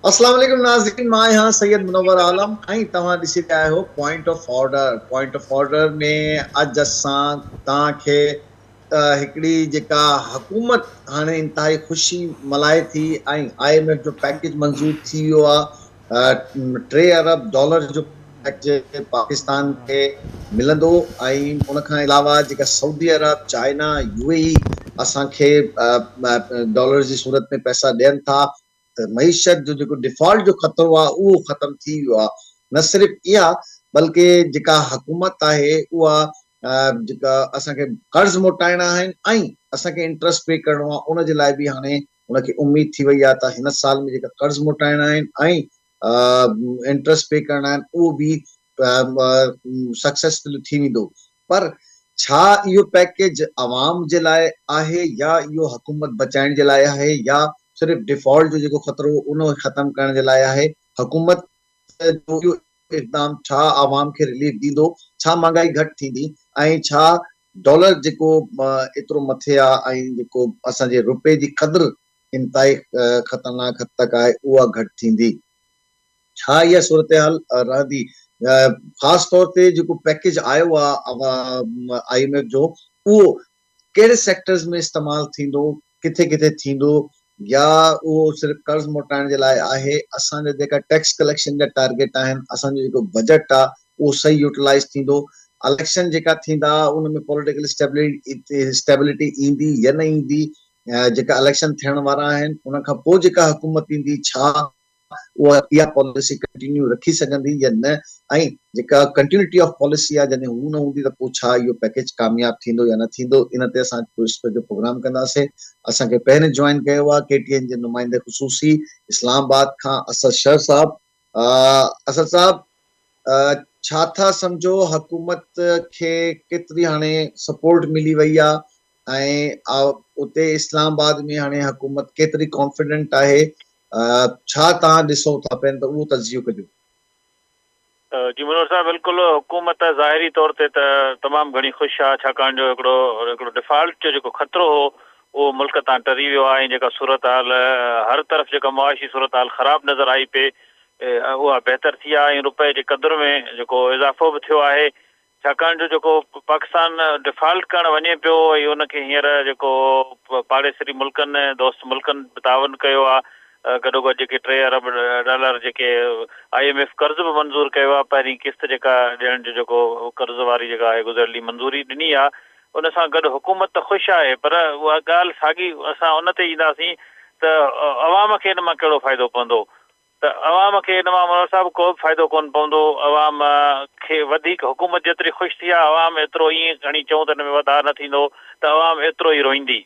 अस्सलाम वालेकुम नाज़रीन, मां यहाँ सैयद मुनव्वर आलम ऐं तव्हां ॾिसी रहिया आहियो पॉइंट ऑफ ऑर्डर में अॼु असां तव्हांखे हिकिड़ी जेका हुकूमत हाणे इंतिहाई ख़ुशी मल्हाए थी ऐं IMF जो पैकेज मंज़ूर थी वियो आहे। $3 अरब जो पैकेज पाकिस्तान खे मिलंदो ऐं उनखां अलावा जेका सऊदी अरब, चाइना, UAE असांखे डॉलर जी सूरत में पैसा ॾियनि था। त मईशत जो जेको डिफॉल्ट जो ख़तरो आहे उहो ख़तम थी वियो आहे। न सिर्फ़ इहा बल्कि जेका हुकूमत आहे उहा जेका असांखे कर्ज़ मोटाइणा आहिनि ऐं असांखे इंट्रस्ट पे करणो आहे, उनजे लाइ बि हाणे उनखे उमेद थी वई आहे त हिन साल में जेका कर्ज़ मोटाइणा आहिनि ऐं इंट्रस्ट पे करणा आहिनि उहो बि सक्सेसफुल थी वेंदो। पर छा इहो पैकेज अवाम जे लाइ आहे या इहो हुकूमत बचाइण जे लाइ आहे या सिर्फ़ डिफॉल्ट जो जेको ख़तरो उन ख़तम करण जे लाइ आहे? हुकूमत जो इहो इक़दाम छा आवाम खे रिलीफ ॾींदो? छा महांगाई घटि थींदी ऐं छा डॉलर जेको एतिरो मथे आहे ऐं जेको असांजे रुपए जी क़द्र इंतिहाई ख़तरनाक हद तक आहे उहा घटि थींदी? छा इहा सूरत हाल रहंदी? ख़ासि तौर ते जेको पैकेज आयो आहे IMF जो, उहो कहिड़े सेक्टर्स में इस्तेमालु थींदो, किथे किथे थींदो, या उहो सिर्फ़ कर्ज़ मोटाइण जे लाइ आहे? असांजा जेका टैक्स कलेक्शन जा टारगेट आहिनि, असांजो जेको बजट आहे उहो सही यूटिलाइज़ थींदो? इलेक्शन जेका थींदा उन में पॉलिटिकल स्टेबिलिटी ईंदी या न ईंदी? जेका इलेक्शन थियण वारा आहिनि उन खां पोइ जेका हुकूमत ईंदी, छा उहा इहा पॉलिसी कंटिन्यू रखी सघंदी या न? ऐं जेका कंटिन्यूटी ऑफ पॉलिसी आहे जॾहिं हू न हूंदी त पोइ छा इहो पैकेज कामयाब थींदो या न थींदो? इन ते असां जो प्रोग्राम कंदासीं। असांखे पहिरें जॉइन कयो आहे KTN जे नुमाइंदे ख़ुसूसी इस्लामाबाद खां असद शह साहब। असद साहब, छा था सम्झो हुकूमत खे केतिरी हाणे सपोर्ट मिली वई आहे ऐं उते इस्लामाबाद में हाणे हुकूमत केतिरी कॉन्फिडेंट आहे? छा तव्हां ॾिसो था पिया त उहो तजियो कजो। जी मनोहर साहब, बिल्कुलु हुकूमत ज़ाहिरी तौर ते त तमामु घणी ख़ुशि आहे, छाकाणि जो हिकिड़ो डिफॉल्ट जो जेको ख़तरो हो उहो मुल्क तां टरी वियो आहे ऐं जेका सूरत हाल हर तरफ़ जेका मुआशी सूरत हाल ख़राबु नज़र आई पए उहा बहितर थी आहे ऐं रुपए जे क़द्र में जेको इज़ाफ़ो बि थियो आहे। छाकाणि जो जेको पाकिस्तान डिफॉल्ट करणु वञे पियो ऐं उनखे हींअर जेको पाड़ेसरी मुल्कनि दोस्त मुल्कनि बि तावन कयो आहे, गॾोगॾु जेके $3 अरब जेके IMF कर्ज़ बि मंज़ूर कयो आहे, पहिरीं किस्त जेका ॾियण जो जेको कर्ज़ वारी जेका आहे गुज़िरियली मंज़ूरी ॾिनी आहे, उन सां गॾु हुकूमत त ख़ुशि आहे। पर उहा ॻाल्हि साॻी असां उन ते ईंदासीं त अवाम खे इन मां कहिड़ो फ़ाइदो पवंदो? त अवाम खे इन मां मनोहर साहिब को बि फ़ाइदो कोन पवंदो। अवाम खे वधीक हुकूमत जेतिरी ख़ुशि थी आहे, अवाम एतिरो ईअं खणी चऊं त हिन में वाधार न थींदो त अवाम एतिरो ई रोईंदी।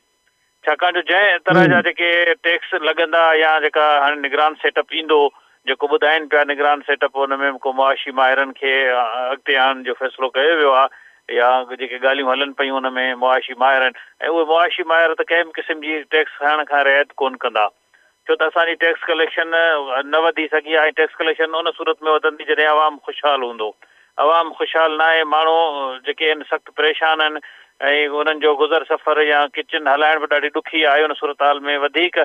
छाकाणि जो जंहिं तरह जा जेके टैक्स लॻंदा या जेका हाणे निगरान सेटअप ईंदो, जेको ॿुधाइनि पिया निगरान सेटअप, हुन में को मुआशी माहिरनि खे अॻिते आणण जो फ़ैसिलो कयो वियो आहे या जेके ॻाल्हियूं हलनि पियूं हुन में मुआशी माहिर आहिनि ऐं उहे मुआशी माहिर त कंहिं बि क़िस्म जी टैक्स खणण खां रिआयत कोन कंदा, छो त असांजी टैक्स कलेक्शन न वधी सघी आहे। टैक्स कलेक्शन उन सूरत में वधंदी जॾहिं अवाम ख़ुशहाल हूंदो। अवाम ख़ुशहाल न आहे, माण्हू जेके आहिनि सख़्तु परेशान आहिनि ऐं उन्हनि जो गुज़र सफ़र या किचन हलाइण बि ॾाढी ॾुखी आहे। उन सूरत हाल में वधीक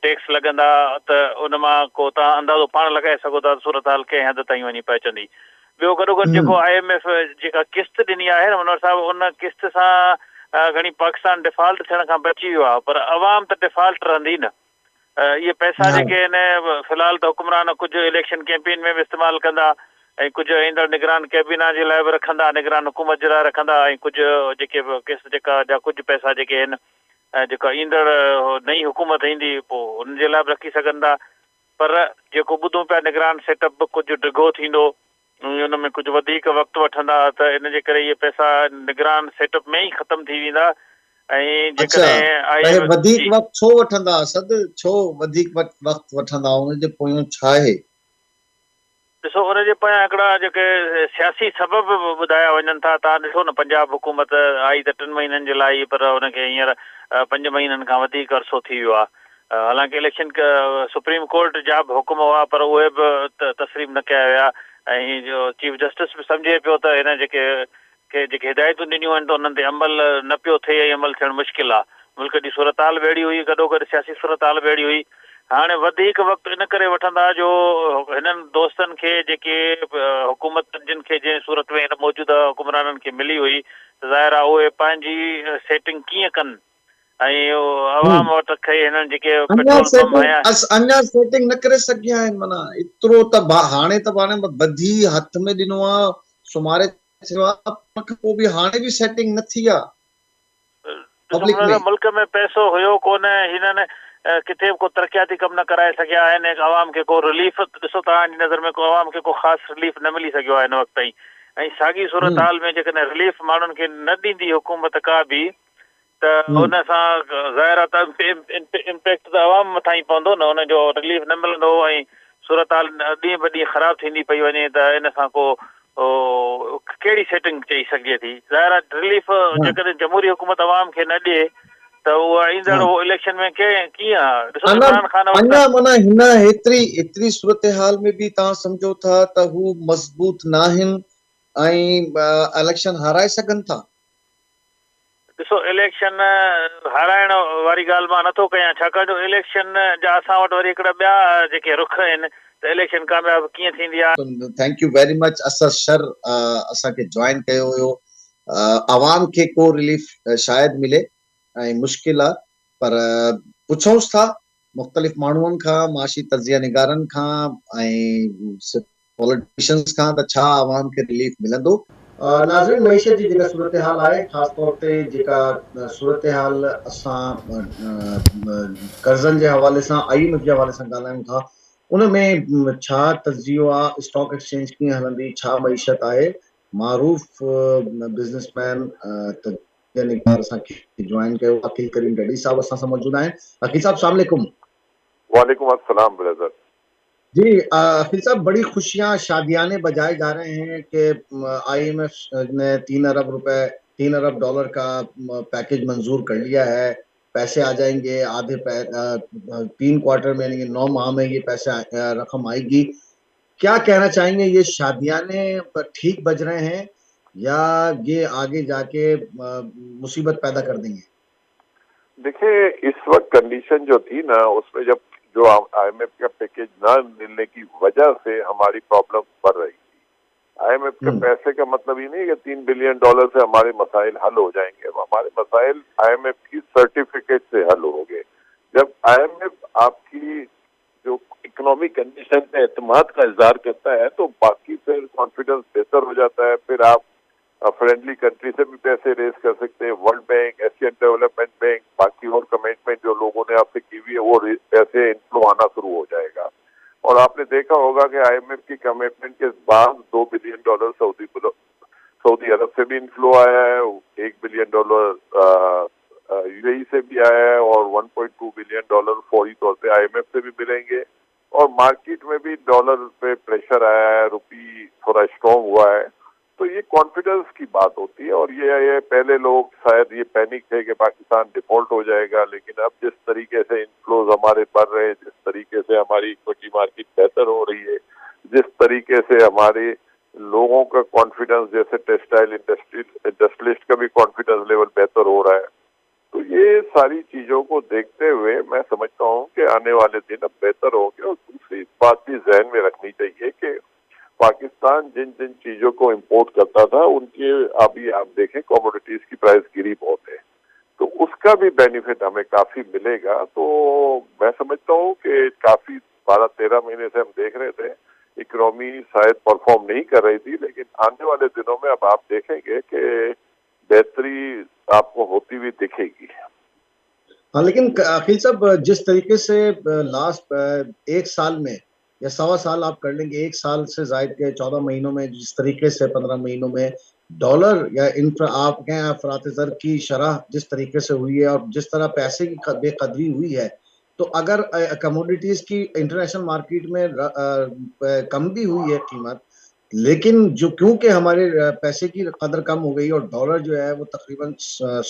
टैक्स लॻंदा त उन मां को तव्हां अंदाज़ो पाण लॻाए सघो था सूरत हाल कंहिं हद ताईं वञी पहुचंदी। ॿियो गॾोगॾु जेको IMF जेका किस्त ॾिनी आहे न मनोहर साहिब, उन किस्त सां घणी पाकिस्तान डिफॉल्ट थियण खां बची वियो आहे, पर अवाम त डिफॉल्ट रहंदी न। इहे पैसा जेके आहिनि फ़िलहाल त हुकुमरान कुझु इलेक्शन कैंपेन में बि इस्तेमालु कंदा ऐं कुझु ईंदड़ निगरान कैबिना जे लाइ बि रखंदा, निगरान हुकूमत जे लाइ रखंदा ऐं कुझु जेके किस्त जेका जा कुझु पैसा जेके आहिनि जेका ईंदड़ नई हुकूमत ईंदी पोइ हुनजे लाइ बि रखी सघंदा। पर जेको ॿुधूं पिया निगरान सेटअप बि कुझु डिघो थींदो, हुन में कुझु वधीक वक़्तु वठंदा, त इन जे करे इहे पैसा निगरान सेटअप में ई ख़तमु थी वेंदा। ऐं जेकॾहिं वधीक वक़्तु छो वठंदा असद? छो वधीक वक़्तु वठंदा? हुनजे पोयां छा आहे? ॾिसो, हुनजे पोयां हिकिड़ा जेके सियासी सबब ॿुधाया वञनि था। तव्हां ॾिसो न, पंजाब हुकूमत आई त 3 महीननि जे लाइ, पर हुनखे हींअर 5 महीननि खां वधीक अरसो थी वियो आहे। हालांकि इलेक्शन सुप्रीम कोर्ट जा बि हुकुम हुआ पर उहे बि तस्लीम न कया विया ऐं जो चीफ जस्टिस बि सम्झे पियो त हिन जेके हिदायतूं ॾिनियूं आहिनि त उन्हनि ते अमल न पियो थिए ऐं अमल थियणु मुश्किल आहे। मुल्क जी सूरत हाल बि अहिड़ी हुई, गॾोगॾु सियासी सूरत हाल बि अहिड़ी हुई हाणे वधीक वक़्तु इन करे वठंदा जो हिननि दोस्तनि खे जेके हुकूमत जिन खे जंहिं सूरत में हिन मौजूदा हुकुमराननि खे मिली हुई त ज़ाहिर आहे उहे पंहिंजी सेटिंग कीअं कनि ऐं अवाम वटि खई हिननि जेके पेट्रोल पंप हया अञा सेटिंग न करे सघिया आहिनि माना एतिरो त हाणे त हाणे बधी हथ में ॾिनो आहे सुमारे पोइ बि हाणे बि सेटिंग न थी आहे पब्लिक में मुल्क में पैसो हुयो कोन हिननि किथे को तरक़ियाती कम न कराए सघिया आहिनि अवाम खे को रिलीफ ॾिसो तव्हांजी नज़र में को अवाम खे को ख़ासि रिलीफ न मिली सघियो आहे हिन वक़्त ताईं ऐं साॻी सूरत हाल में जेकॾहिं रिलीफ माण्हुनि खे न ॾींदी हुकूमत का बि त हुन सां ज़ाहिर आहे त इम्पैक्ट त अवाम मथां ई पवंदो न हुनजो रिलीफ न मिलंदो ऐं सूरत हाल ॾींहुं ब ॾींहुं ख़राबु थींदी पई वञे त इन सां को कहिड़ी सेटिंग चई सघिजे थी ज़ाहिर आहे रिलीफ जेकॾहिं जमहूरी हुकूमत अवाम खे न ॾिए त उहा ईंदड़ इलेक्शन में कीअं इमरान खान अञा माना हिन एतिरी सूरत हाल में बि तव्हां सम्झो था त हू मज़बूत न आहिनि ऐं इलेक्शन हाराए सघनि था ॾिसो इलेक्शन हाराइण वारी ॻाल्हि मां नथो कयां छाकाणि जो इलेक्शन जा असां वटि वरी हिकिड़ा ॿिया जेके रुख आहिनि त इलेक्शन कामयाबु कीअं थींदी आहे थैंक यू वेरी मच असर असांखे जॉइन कयो हुयो अवाम खे को रिलीफ शायदि मिले ऐं मुश्किल आहे पर पुछूंसि था मुख़्तलिफ़ माण्हुनि खां माशी तज़िया निगारनि खां ऐं पॉलिटिशियंस खां त छा अवाम खे रिलीफ मिलंदो नाज़रीन मईशत जी जेका सूरत हाल आहे ख़ासि तौर ते जेका सूरत हाल असां कर्ज़नि जे हवाले सां IMF जे हवाले सां ॻाल्हायूं था उन में छा तज़ियो आहे स्टॉक एक्सचेंज कीअं हलंदी छा मईशत आहे मारूफ़ बिज़नेसमैन असांखे जॉइन कयो अकील करीम डडी साहब असां सां मौजूद आहिनि अकील साहब अस्सलाम वालेकुम वालेकुम अस्सलाम ब्रदर जी अकील साहब बड़ी खुशियां शादियाने बजाए जा रहे हैं कि IMF ने $3 अरब डॉलर का पैकेज मंजूर कर लिया है पैसे आ जाएंगे आधे 3 क्वार्टर में यानी 9 माह में ये पैसे रकम आएगी क्या कहना चाहेंगे ये शादियाने ठीक बज रहे हैं या ये आगे जाके मुसीबत पैदा कर देंगे देखिए इस वक्त कंडीशन जो थी ना उसमें जब जो IMF का पैकेज ना मिलने की वजह से हमारी प्रॉब्लम बढ़ रही थी IMF के पैसे का मतलब ही नहीं कि $3 बिलियन से हमारे मसाइल हल हो जाएंगे हमारे मसाइल IMF की सर्टिफिकेट से हल होंगे जब IMF आपकी जो इकोनॉमिक कंडीशन में एतमाद का इजहार करता है तो बाकी फिर कॉन्फिडेंस बेहतर हो जाता है फिर आप फ्रेंडली कंट्री से भी पैसे रेज कर सकते हैं world bank Asian development bank बाकी और कमिटमेंट जो लोगों ने आपसे की हुई है वो पैसे इनफ्लो आना शुरू हो जाएगा और आपने देखा होगा कि IMF की कमिटमेंट के बाद $2 बिलियन सऊदी अरब से भी इनफ्लो आया है $1 बिलियन UAE से भी आया है और $1.2 बिलियन फौरी तौर पे IMF से भी मिलेंगे और मार्केट में भी डॉलर पे प्रेशर आया है रुपी थोड़ा स्ट्रॉन्ग हुआ है तो ये कॉन्फिडेंस की बात होती है और ये पहले लोग शायद ये पैनिक थे कि पाकिस्तान डिफॉल्ट हो जाएगा लेकिन अब जिस तरीके से इनफ्लोज हमारे बढ़ रहे हैं जिस तरीके से हमारी इक्विटी मार्केट बेहतर हो रही है जिस तरीके से हमारे लोगों का कॉन्फिडेंस जैसे टेक्सटाइल इंडस्ट्रियलिस्ट का भी कॉन्फिडेंस लेवल बेहतर हो रहा है तो ये सारी चीजों को देखते हुए मैं समझता हूँ कि आने वाले दिन अब बेहतर होंगे और दूसरी बात भी जहन में रखनी चाहिए कि पाकिस्तान जिन जिन चीजों को इंपोर्ट करता था उनके अभी आप देखें कमोडिटीज की प्राइस गिरी बहुत है तो उसका भी बेनिफिट हमें काफी मिलेगा तो मैं समझता हूँ कि काफी 12-13 महीने से हम देख रहे थे इकोनॉमी शायद परफॉर्म नहीं कर रही थी लेकिन आने वाले दिनों में अब आप देखेंगे कि बेहतरी आपको होती हुई दिखेगी हाँ लेकिन अखिल साहब जिस तरीके से लास्ट 1 साल में या 1.25 साल आप कर लेंगे 1 साल से जायद के 14 महीनों में जिस तरीके से 15 महीनों में डॉलर या आप कहें अफरात ज़र की शरह जिस तरीके से हुई है और जिस तरह पैसे की बेकदरी हुई है तो अगर कमोडिटीज की इंटरनेशनल मार्केट में कम भी हुई है कीमत लेकिन जो क्योंकि हमारे पैसे की कदर कम हो गई और डॉलर जो है वो तकरीबन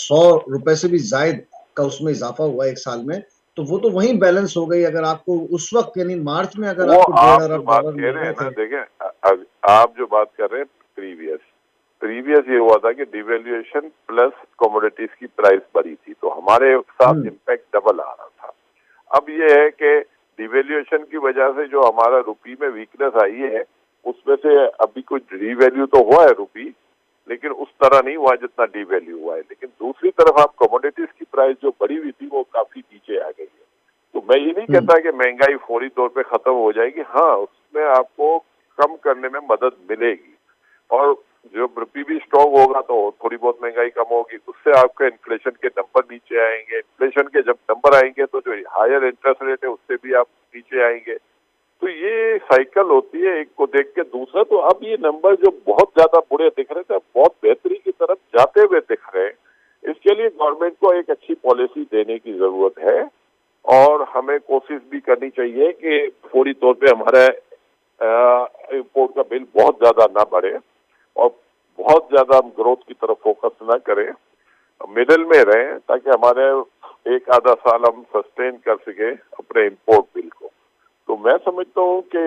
100 रुपए से भी जायद का उसमें इजाफा हुआ 1 साल में तो वो तो वहीं बैलेंस हो गई अगर आपको उस वक्त यानी मार्च में अगर आपको $1.5 अरब डॉलर मिल रहे थे देखें आप जो बात कर रहे हैं प्रीवियस ये हुआ था कि डिवेल्युएशन प्लस कमोडिटीज की प्राइस बढ़ी थी तो हमारे साथ इम्पैक्ट डबल आ रहा था अब ये है कि डिवेल्यूएशन की वजह से जो हमारा रुपी में वीकनेस आई है, उसमें से अभी कुछ रीवैल्यू तो हुआ है रुपी, लेकिन उस तरह नहीं हुआ जितना डीवैल्यू हुआ है। लेकिन दूसरी तरफ आप कमोडिटीज की प्राइस जो बढ़ी हुई थी वो काफी नीचे आ गई है। तो मैं ये नहीं कहता कि महंगाई फौरी तौर पे खत्म हो जाएगी, हाँ उसमें आपको कम करने में मदद मिलेगी, और जो रुपी भी स्ट्रांग होगा तो थोड़ी बहुत महंगाई कम होगी, उससे आपका इन्फ्लेशन के नंबर नीचे आएंगे। इन्फ्लेशन के जब नंबर आएंगे तो जो हायर इंटरेस्ट रेट है उससे भी आप नीचे आएंगे। तो ये साइकिल होती है, एक को देख के दूसरा। तो अब ये नंबर जो बहुत ज्यादा बुरे दिख रहे थे, बहुत बेहतरी की तरफ जाते हुए दिख रहे हैं। इसके लिए गवर्नमेंट को एक अच्छी पॉलिसी देने की जरूरत है, और हमें कोशिश भी करनी चाहिए कि फौरी तौर पे हमारा इंपोर्ट का बिल बहुत ज्यादा ना बढ़े, और बहुत ज्यादा हम ग्रोथ की तरफ फोकस ना करें, मिडिल में रहें, ताकि हमारे एक आधा साल हम सस्टेन कर सके अपने इंपोर्ट बिल को। तो मैं समझता हूँ कि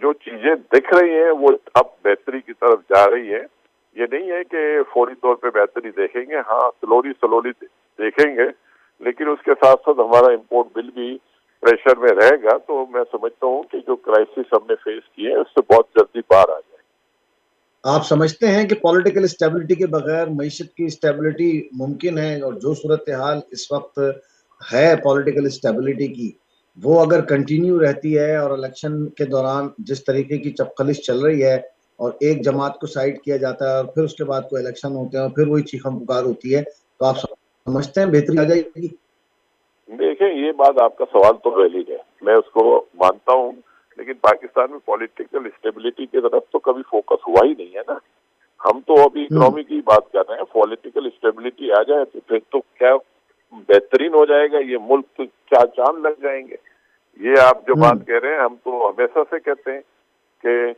जो चीजें दिख रही हैं वो अब बेहतरी की तरफ जा रही है। ये नहीं है कि फौरी तौर पे बेहतरी देखेंगे, हाँ स्लोली देखेंगे, लेकिन उसके साथ साथ हमारा इंपोर्ट बिल भी प्रेशर में रहेगा। तो मैं समझता हूँ कि जो क्राइसिस हमने फेस किए हैं उससे बहुत जल्दी बाहर आ जाए। आप समझते हैं कि पॉलिटिकल स्टेबिलिटी के बगैर मईशत की स्टेबिलिटी मुमकिन है, और जो सूरत हाल इस वक्त है पॉलिटिकल स्टेबिलिटी की, वो अगर कंटिन्यू रहती है और इलेक्शन के दौरान जिस तरीके की चपखलिश चल रही है और एक जमात को साइड किया जाता है और फिर उसके बाद कोई इलेक्शन होते हैं और फिर वही चीखम पुकार होती है, तो आप समझते हैं बेहतरी आ जाएगी? देखिए, ये बात आपका सवाल तो वैलिड है, मैं उसको मानता हूँ, लेकिन पाकिस्तान में पॉलिटिकल स्टेबिलिटी की तरफ तो कभी फोकस हुआ ही नहीं है ना। हम तो अभी इकोनॉमी की बात कर रहे हैं। पॉलिटिकल स्टेबिलिटी आ जाए तो फिर तो क्या बेहतरीन हो जाएगा, ये मुल्क तो चार चांद लग जाएंगे। ये आप जो बात कह रहे हैं, हम तो हमेशा से कहते हैं कि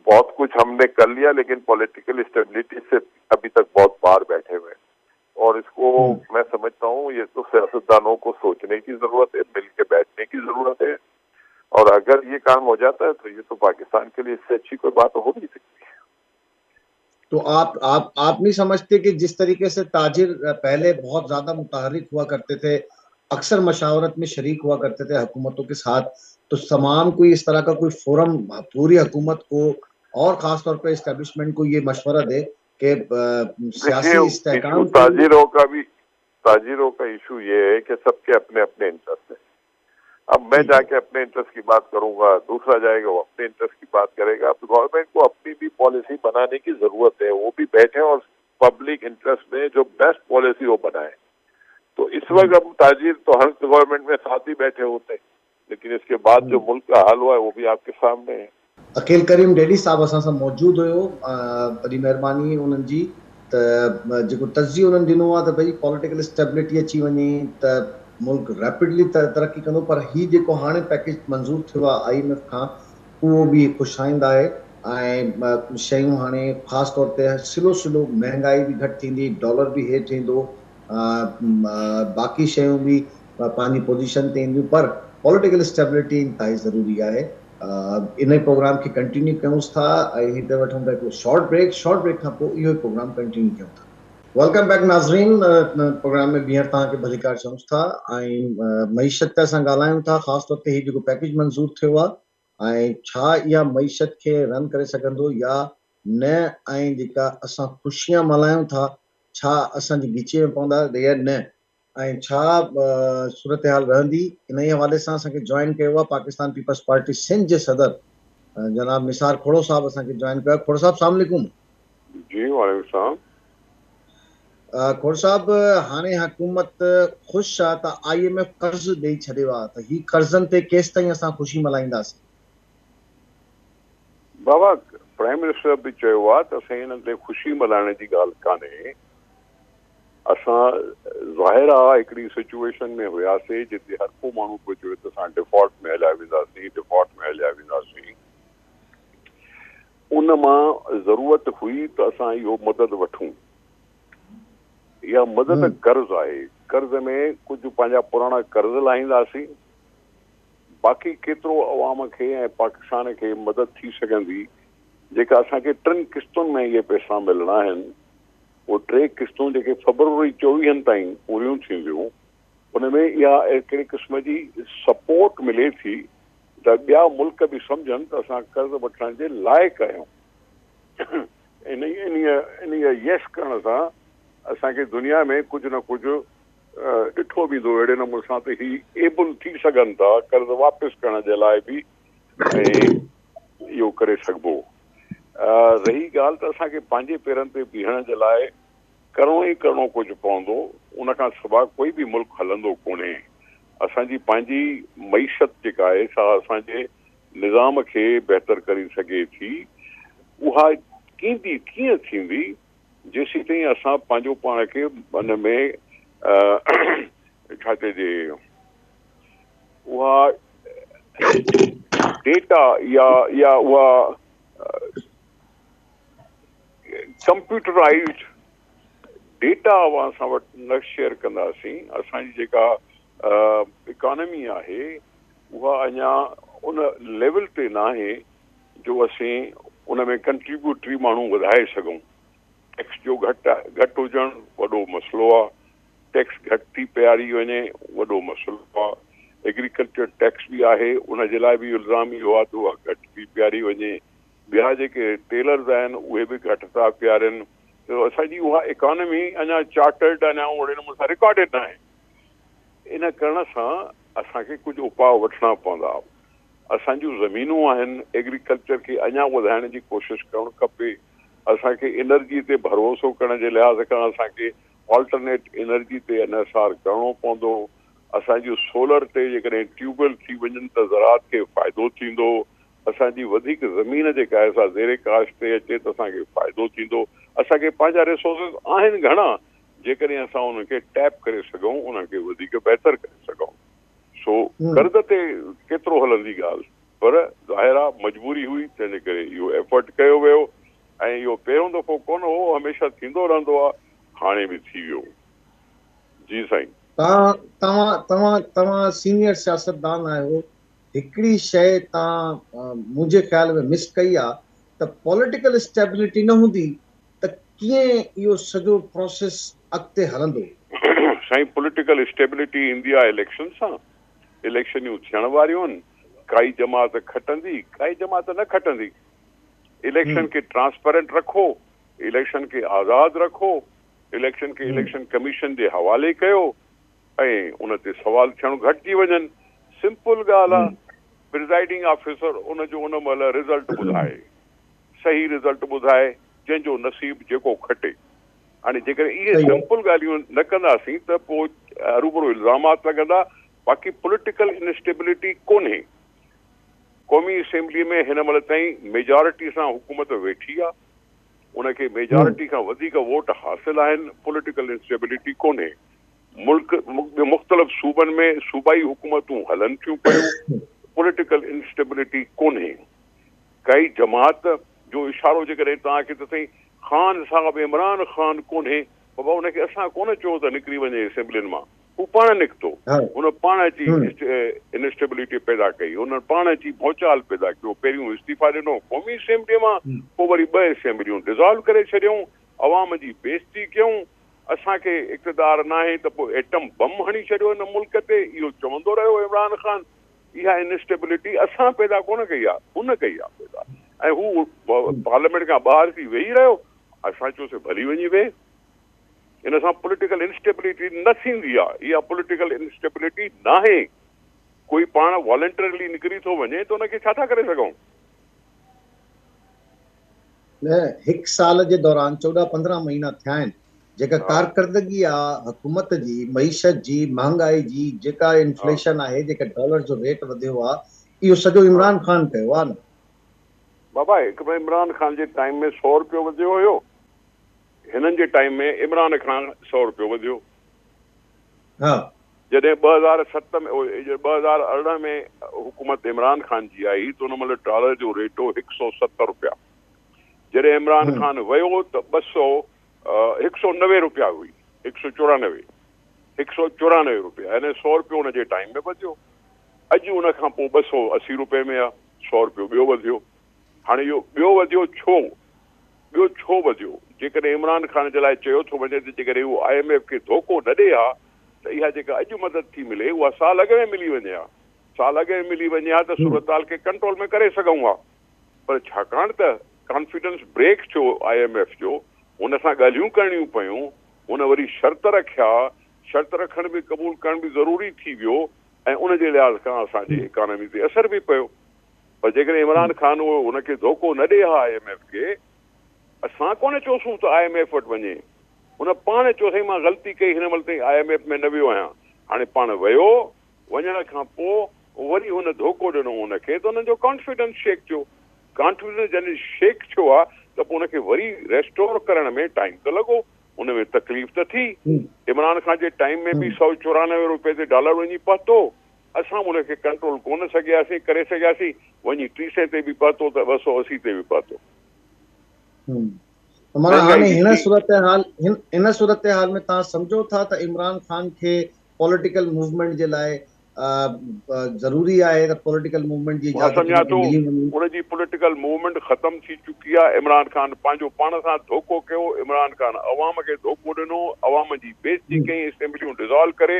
बहुत कुछ हमने कर लिया, लेकिन पॉलिटिकल स्टेबिलिटी से अभी तक बहुत बाहर बैठे हुए हैं, और इसको मैं समझता हूँ ये तो सियासतदानों को सोचने की जरूरत है, मिल के बैठने की जरूरत है, और अगर ये काम हो जाता है तो ये तो पाकिस्तान के लिए इससे अच्छी कोई बात हो नहीं सकती है। तो आप नहीं समझते कि जिस तरीके से ताजिर पहले बहुत ज्यादा मुतहरिक हुआ करते थे, अक्सर मशावरत में शरीक हुआ करते थे हुकूमतों के साथ, तो तमाम कोई इस तरह का कोई फोरम पूरी हुकूमत को और खास तौर पे एस्टेब्लिशमेंट को ये मशवरा दे कि सियासी इस्तेहकाम ताजिरों का इशू ये है कि सबके अपने अपने इंटरेस्ट है। अब मैं जाके अपने इंटरेस्ट की बात करूंगा, दूसरा जाएगा वो अपने इंटरेस्ट की बात करेगा। अब गवर्नमेंट को अपनी भी पॉलिसी बनाने की जरूरत है, वो भी बैठे और पब्लिक इंटरेस्ट में जो बेस्ट पॉलिसी वो बनाए। तो इस वक्त अब ताजिर तो हर गवर्नमेंट में साथ ही बैठे होते हैं, लेकिन इसके बाद जो मुल्क का हाल हुआ है वो भी आपके सामने है। अकील करीम डेडी साहब असां सां मौजूद हुयो, बड़ी मेहरबानी उन्हनि जी। त जेको तस्जी उन्हनि ॾिनो आहे त भई पॉलिटिकल स्टेबिलिटी अची वञे त मुल्क रैपिडली तरक्की कंदो, पर ही जेको हाणे पैकेज मंज़ूर थियो आहे IMF खां, उहो बि ख़ुशाइंद आहे। ऐं शयूं हाणे ख़ासि तौर ते स्लो महांगाई बि घटि थींदी, डॉलर बि हेठि ईंदो, बाक़ी शयूं बि पंहिंजी पोजीशन ते ईंदियूं, पर पॉलिटिकल स्टेबिलिटी इंतहाई ज़रूरी आहे। इन प्रोग्राम खे कंटिन्यू कयूं था ऐं हिते वठूं था हिकिड़ो शॉर्ट ब्रेक खां पोइ इहो प्रोग्राम कंटिन्यू कयूं था। वेलकम बैक नाज़रीन, प्रोग्राम में ॿीहर तव्हांखे भलीकार चऊं था ऐं मईशत ते असां ॻाल्हायूं था, ख़ासि तौर ते हीउ जेको पैकेज मंज़ूर थियो आहे ऐं छा इहा मईशत खे रन करे सघंदो या न, ऐं जेका असां ख़ुशियां मल्हायूं था छा असांजी ॻिचे में पवंदा या न, ऐं छा सूरत हाल रहंदी। इन ई हवाले सां असांखे जॉइन कयो आहे पाकिस्तान पीपल्स पार्टी सिंध जे सदर जनाब निसार खोड़ो साहब असांखे जॉइन कयो। खोड़ो साहब अस्सलाम वालेकुम। जी वालेकुम सलाम। खोड़ साहब, हाणे हुकूमत ख़ुशि आहे त IMF कर्ज़ ॾेई छॾियो आहे, त ही कर्ज़नि ते केसि ताईं असां ख़ुशी मल्हाईंदासीं? बाबा प्राइम मिनिस्टर बि चयो आहे त असां हिन ते ख़ुशी मल्हाइण जी ॻाल्हि कान्हे। असां ज़ाहिर आहे हिकिड़ी सिचुएशन में हुयासीं जिते हर को माण्हू पियो चवे त असां डिफॉल्ट में हलिया वेंदासीं। उन मां ज़रूरत हुई त असां इहो मदद वठूं। इहा मदद कर्ज़ आहे, कर्ज़ में कुझु पंहिंजा पुराणा कर्ज़ लाहींदासीं, बाक़ी केतिरो अवाम खे ऐं पाकिस्तान खे मदद थी सघंदी, जेका असांखे 3 किस्तुनि में इहे पैसा मिलणा आहिनि। वो 3 किस्तूं जेके फरवरी 24 ताईं पूरियूं थींदियूं, उनमें इहा हिकिड़ी क़िस्म जी सपोर्ट मिले थी त ॿिया मुल्क बि सम्झनि त असां कर्ज़ वठण जे लाइक़ु आहियूं। इन यश करण सां असांखे दुनिया में कुझु न कुझु ॾिठो वेंदो अहिड़े नमूने सां त ही एबल थी सघनि था कर्ज़ वापसि करण जे लाइ बि, ऐं इहो करे सघिबो। रही ॻाल्हि त असांखे पंहिंजे पेरनि ते बीहण जे लाइ करिणो ई करिणो कुझु पवंदो, उनखां सवाइ कोई बि मुल्क हलंदो कोन्हे। असांजी पंहिंजी मईशत जेका आहे सा असांजे निज़ाम खे बहितर करे सघे थी, उहा कीअं थींदी जेसीं ताईं असां पंहिंजो पाण खे मन में छा चइजे उहा डेटा या उहा कंप्यूटराइज्ड डेटा असां वटि न शेयर कंदासीं, असांजी जेका इकॉनमी आहे उहा अञा उन लेवल ते न आहे जो असीं उन में कंट्रीब्यूटरी माण्हू वधाए सघूं। टैक्स जो घटि हुजणु वॾो मसइलो आहे, टैक्स घटि थी पियारी वञे वॾो मसइलो आहे। एग्रीकल्चर टैक्स बि आहे, उन जे लाइ बि इल्ज़ाम इहो आहे त उहा घटि थी पियारी वञे। ॿिया जेके टेलर्स आहिनि उहे बि घटि था पियारनि। त असांजी उहा इकॉनमी अञा चार्टर्ड अञा ओड़े नमूने सां रिकॉर्डेड न आहे। इन करण सां असांखे कुझु उपाउ वठणा पवंदा। असांजूं ज़मीनूं आहिनि, एग्रीकल्चर खे अञा वधाइण जी कोशिशि करणु खपे। असांखे एनर्जी ते भरोसो करण जे लिहाज़ खां असांखे ऑल्टरनेट एनर्जी ते इनसार करणो पवंदो। असांजूं सोलर ते जेकॾहिं ट्यूबवेल थी वञनि त ज़राअत खे फ़ाइदो थींदो। असांजी वधीक ज़मीन जेका आहे सा ज़ेरे काश्त ते अचे त असांखे फ़ाइदो थींदो। असांखे पंहिंजा रिसोर्सिस आहिनि घणा, जेकॾहिं असां उनखे टैप करे सघूं, उनखे वधीक बहितर करे सघूं। सो कर्ज़ ते केतिरो हलंदी ॻाल्हि, पर ज़ाहिर आहे मजबूरी हुई, तंहिंजे करे इहो एफर्ट कयो वियो ऐं इहो पहिरियों दफ़ो कोन हो, हमेशह थींदो रहंदो आहे, हाणे बि थी वियो। जी साईं। तव्हां सीनियर सियासतदान आहियो। हिकिड़ी शइ तव्हां मुंहिंजे ख़्याल में मिस कई आहे त पॉलिटिकल स्टेबिलिटी न हूंदी त कीअं इहो सॼो प्रोसेस अॻिते हलंदो? साईं, पॉलिटिकल स्टेबिलिटी ईंदी आहे इलेक्शन सां। इलेक्शनियूं थियण वारियूं आहिनि, काई जमात खटंदी, काई जमात न खटंदी। इलेक्शन खे ट्रांसपेरेंट रखो, इलेक्शन खे आज़ाद रखो, इलेक्शन खे इलेक्शन कमीशन जे हवाले कयो ऐं उन ते सवाल थियणु घटिजी वञनि। सिंपल ॻाल्हि आहे, प्रिज़ाइडिंग ऑफिसर उनजो उन महिल रिज़ल्ट ॿुधाए, सही रिज़ल्ट ॿुधाए, जंहिंजो नसीब जेको खटे। हाणे जेकर इहे सिंपल ॻाल्हियूं न कंदासीं त पोइ रूबरू इल्ज़ामात लॻंदा। बाक़ी पॉलिटिकल इनस्टेबिलिटी कोन्हे। क़ौमी असेंबली में हिन महिल ताईं मेजॉरिटी सां हुकूमत वेठी आहे, उनखे मेजॉरिटी खां वधीक वोट हासिल आहिनि। पॉलिटिकल इंस्टेबिलिटी कोन्हे। मुल्क मुख़्तलिफ़ सूबनि में सूबाई हुकूमतूं हलनि थियूं पियूं, पॉलिटिकल इंस्टेबिलिटी कोन्हे। काई जमात जो इशारो जेकॾहिं तव्हांखे त साईं ख़ान साहब इमरान ख़ान कोन्हे, बाबा उनखे असां कोन चयो त निकिरी वञे असेंबलियुनि मां, हू पाण निकितो। हुन पाण अची इनस्टेबिलिटी पैदा कई, हुन पाण अची भौचाल पैदा कयो। पहिरियों इस्तीफ़ा ॾिनो क़ौमी असेंबलीअ मां, पोइ वरी 2 असेंबलियूं डिज़ॉल्व करे छॾियऊं, अवाम जी बेइज़ती कयूं। असांखे इक़्तिदार न आहे त पोइ एटम बम हणी छॾियो हिन मुल्क ते, इहो चवंदो रहियो इमरान ख़ान। इहा इनस्टेबिलिटी असां पैदा कोन कई आहे, हुन कई आहे पैदा। ऐं हू पार्लियामेंट खां ॿाहिरि थी वेही रहियो, असां चयोसीं भली वञी वेह। इन सां पॉलिटिकल इंस्टेबिलिटी न थींदी आहे। इहा पॉलिटिकल इंस्टेबिलिटी न आहे। कोई पाण वॉलंटरली निकिरी थो वञे त उनखे छा था करे सघूं? हिकु साल जे दौरान 14-15 महीना थिया आहिनि, जेका कारकर्दगी आहे हुकूमत जी, मईशत जी, महांगाई जी, जेका इन्फ्लेशन आहे, जेका डॉलर जो रेट वधियो आहे, इहो सॼो इमरान ख़ान कयो आहे न बाबा। हिकु इमरान ख़ान जे टाइम में 100 रुपयो वधियो हुयो, हिननि जे टाइम में इमरान ख़ान 100 रुपयो वधियो। जॾहिं 2007 में 2018 में हुकूमत इमरान ख़ान जी आई त उन महिल डॉलर जो रेट हो 170 रुपया। जॾहिं इमरान ख़ान वियो त 190 रुपया हुई, 194 रुपया, यानी 100 रुपयो हुनजे टाइम में वधियो। अॼु उन खां पोइ 280 रुपये में आहे, 100 रुपयो ॿियो वधियो। हाणे इहो ॿियो वधियो छो वधियो? जेकॾहिं इमरान ख़ान जे लाइ चयो थो वञे त जेकॾहिं हू IMF खे धोखो न ॾे हा त इहा जेका अॼु मदद थी मिले उहा साल अॻु में मिली वञे हा, साल अॻु में मिली वञे हा त सूरत खे कंट्रोल में करे सघूं हा। पर छाकाणि त कॉन्फिडेंस ब्रेक थियो IMF जो, हुन सां ॻाल्हियूं करणियूं पियूं, हुन वरी शर्त रखिया, शर्त रखण बि क़बूल करण बि ज़रूरी थी वियो ऐं उनजे लिहाज़ खां असांजी इकोनॉमी ते असर बि पियो। पर जेकॾहिं इमरान ख़ान हुनखे धोखो न ॾे हा IMF खे, असां कोन चयोसूं त IMF वटि वञे, हुन पाण चयो साईं मां ग़लती कई, हिन महिल ताईं IMF में न वियो आहियां। हाणे पाण वियो, वञण खां पोइ वरी हुन धोखो ॾिनो हुनखे त हुननि जो कॉन्फिडेंस शेक थियो। कॉन्फिडेंस जॾहिं शेक थियो आहे त पोइ हुनखे वरी रेस्टोर करण में टाइम त लॻो, हुन में तकलीफ़ त थी। इमरान ख़ान जे टाइम में बि 194 रुपए ते डॉलर वञी पहुतो, असां हुनखे कंट्रोल कोन सघियासीं करे सघियासीं, वञी 300 ते बि पहुतो त 280 ते बि पहुतो। माना हाणे हिन सूरत हाल में तव्हां सम्झो था त इमरान ख़ान खे पॉलिटिकल मूवमेंट जे लाइ ज़रूरी आहे त पॉलिटिकल मूवमेंट जी इजाज़त मिली वञे? उनजी पॉलिटिकल मूवमेंट ख़त्म थी चुकी आहे। इमरान ख़ान पंहिंजो पाण सां धोखो कयो, इमरान ख़ान अवाम खे धोखो ॾिनो, अवाम जी बेइज़ती कई, असेंबलियूं डिज़ॉल्व करे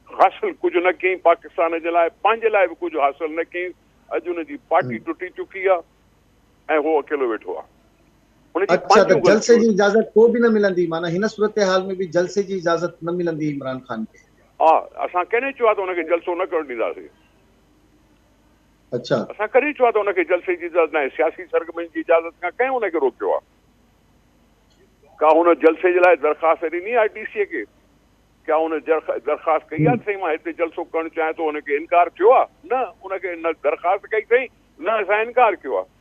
हासिल कुझु न कई पाकिस्तान जे लाइ, पंहिंजे लाइ बि कुझु हासिल न कई। अॼु हुनजी पार्टी टुटी चुकी आहे ऐं उहो अकेलो वेठो आहे। अच्छा, त जलसे जी इजाज़त को बि न मिलंदी? माना हिन सूरत हाल में बि जलसे जी इजाज़त न मिलंदी इमरान ख़ान खे? हा, असां कॾहिं चयो आहे त हुनखे जलसो न करणु ॾींदासीं? अच्छा, असां कॾहिं चयो आहे त हुनखे जलसे जी इजाज़त न आहे? सियासी सरगर्मी जी इजाज़त खां कंहिं हुनखे रोकियो आहे? का हुन जलसे जे लाइ दरख़्वास्त ॾिनी आहे DCA खे? क्या हुन दरख़्वास्त कई आहे साईं मां हिते जलसो करणु चाहियां थो, हुनखे इनकार थियो आहे? न, हुनखे न दरख़्वास्त कई अथई, न असां इनकार कयो आहे।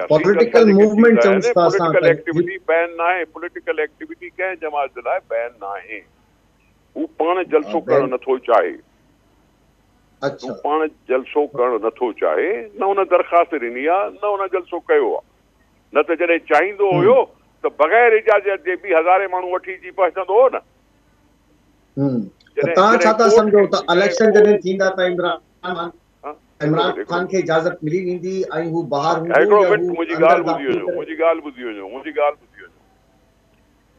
पॉलिटिकल मूवमेंट चऊं था असां, पॉलिटिकल एक्टिविटी बैन न आहे, पॉलिटिकल एक्टिविटी कंहिं जमात जे लाइ बैन न आहे। हू पाण जलसो करणु नथो चाहे, हू पाण जलसो करणु नथो चाहे, न हुन दरख़्वास्त ॾिनी आहे, न हुन जलसो कयो आहे। न त जॾहिं चाहींदो हुयो त बग़ैर इजाज़त जे 2000 माण्हू वठी अची पहुचंदो हो न। तव्हां छा था सम्झो त इलेक्शन जॾहिं थींदा त इमरान ख़ान खे इजाज़त मिली वेंदी ऐं हू ॿाहिरि हूंदो या हू मुंहिंजी ॻाल्हि ॿुधी वञो।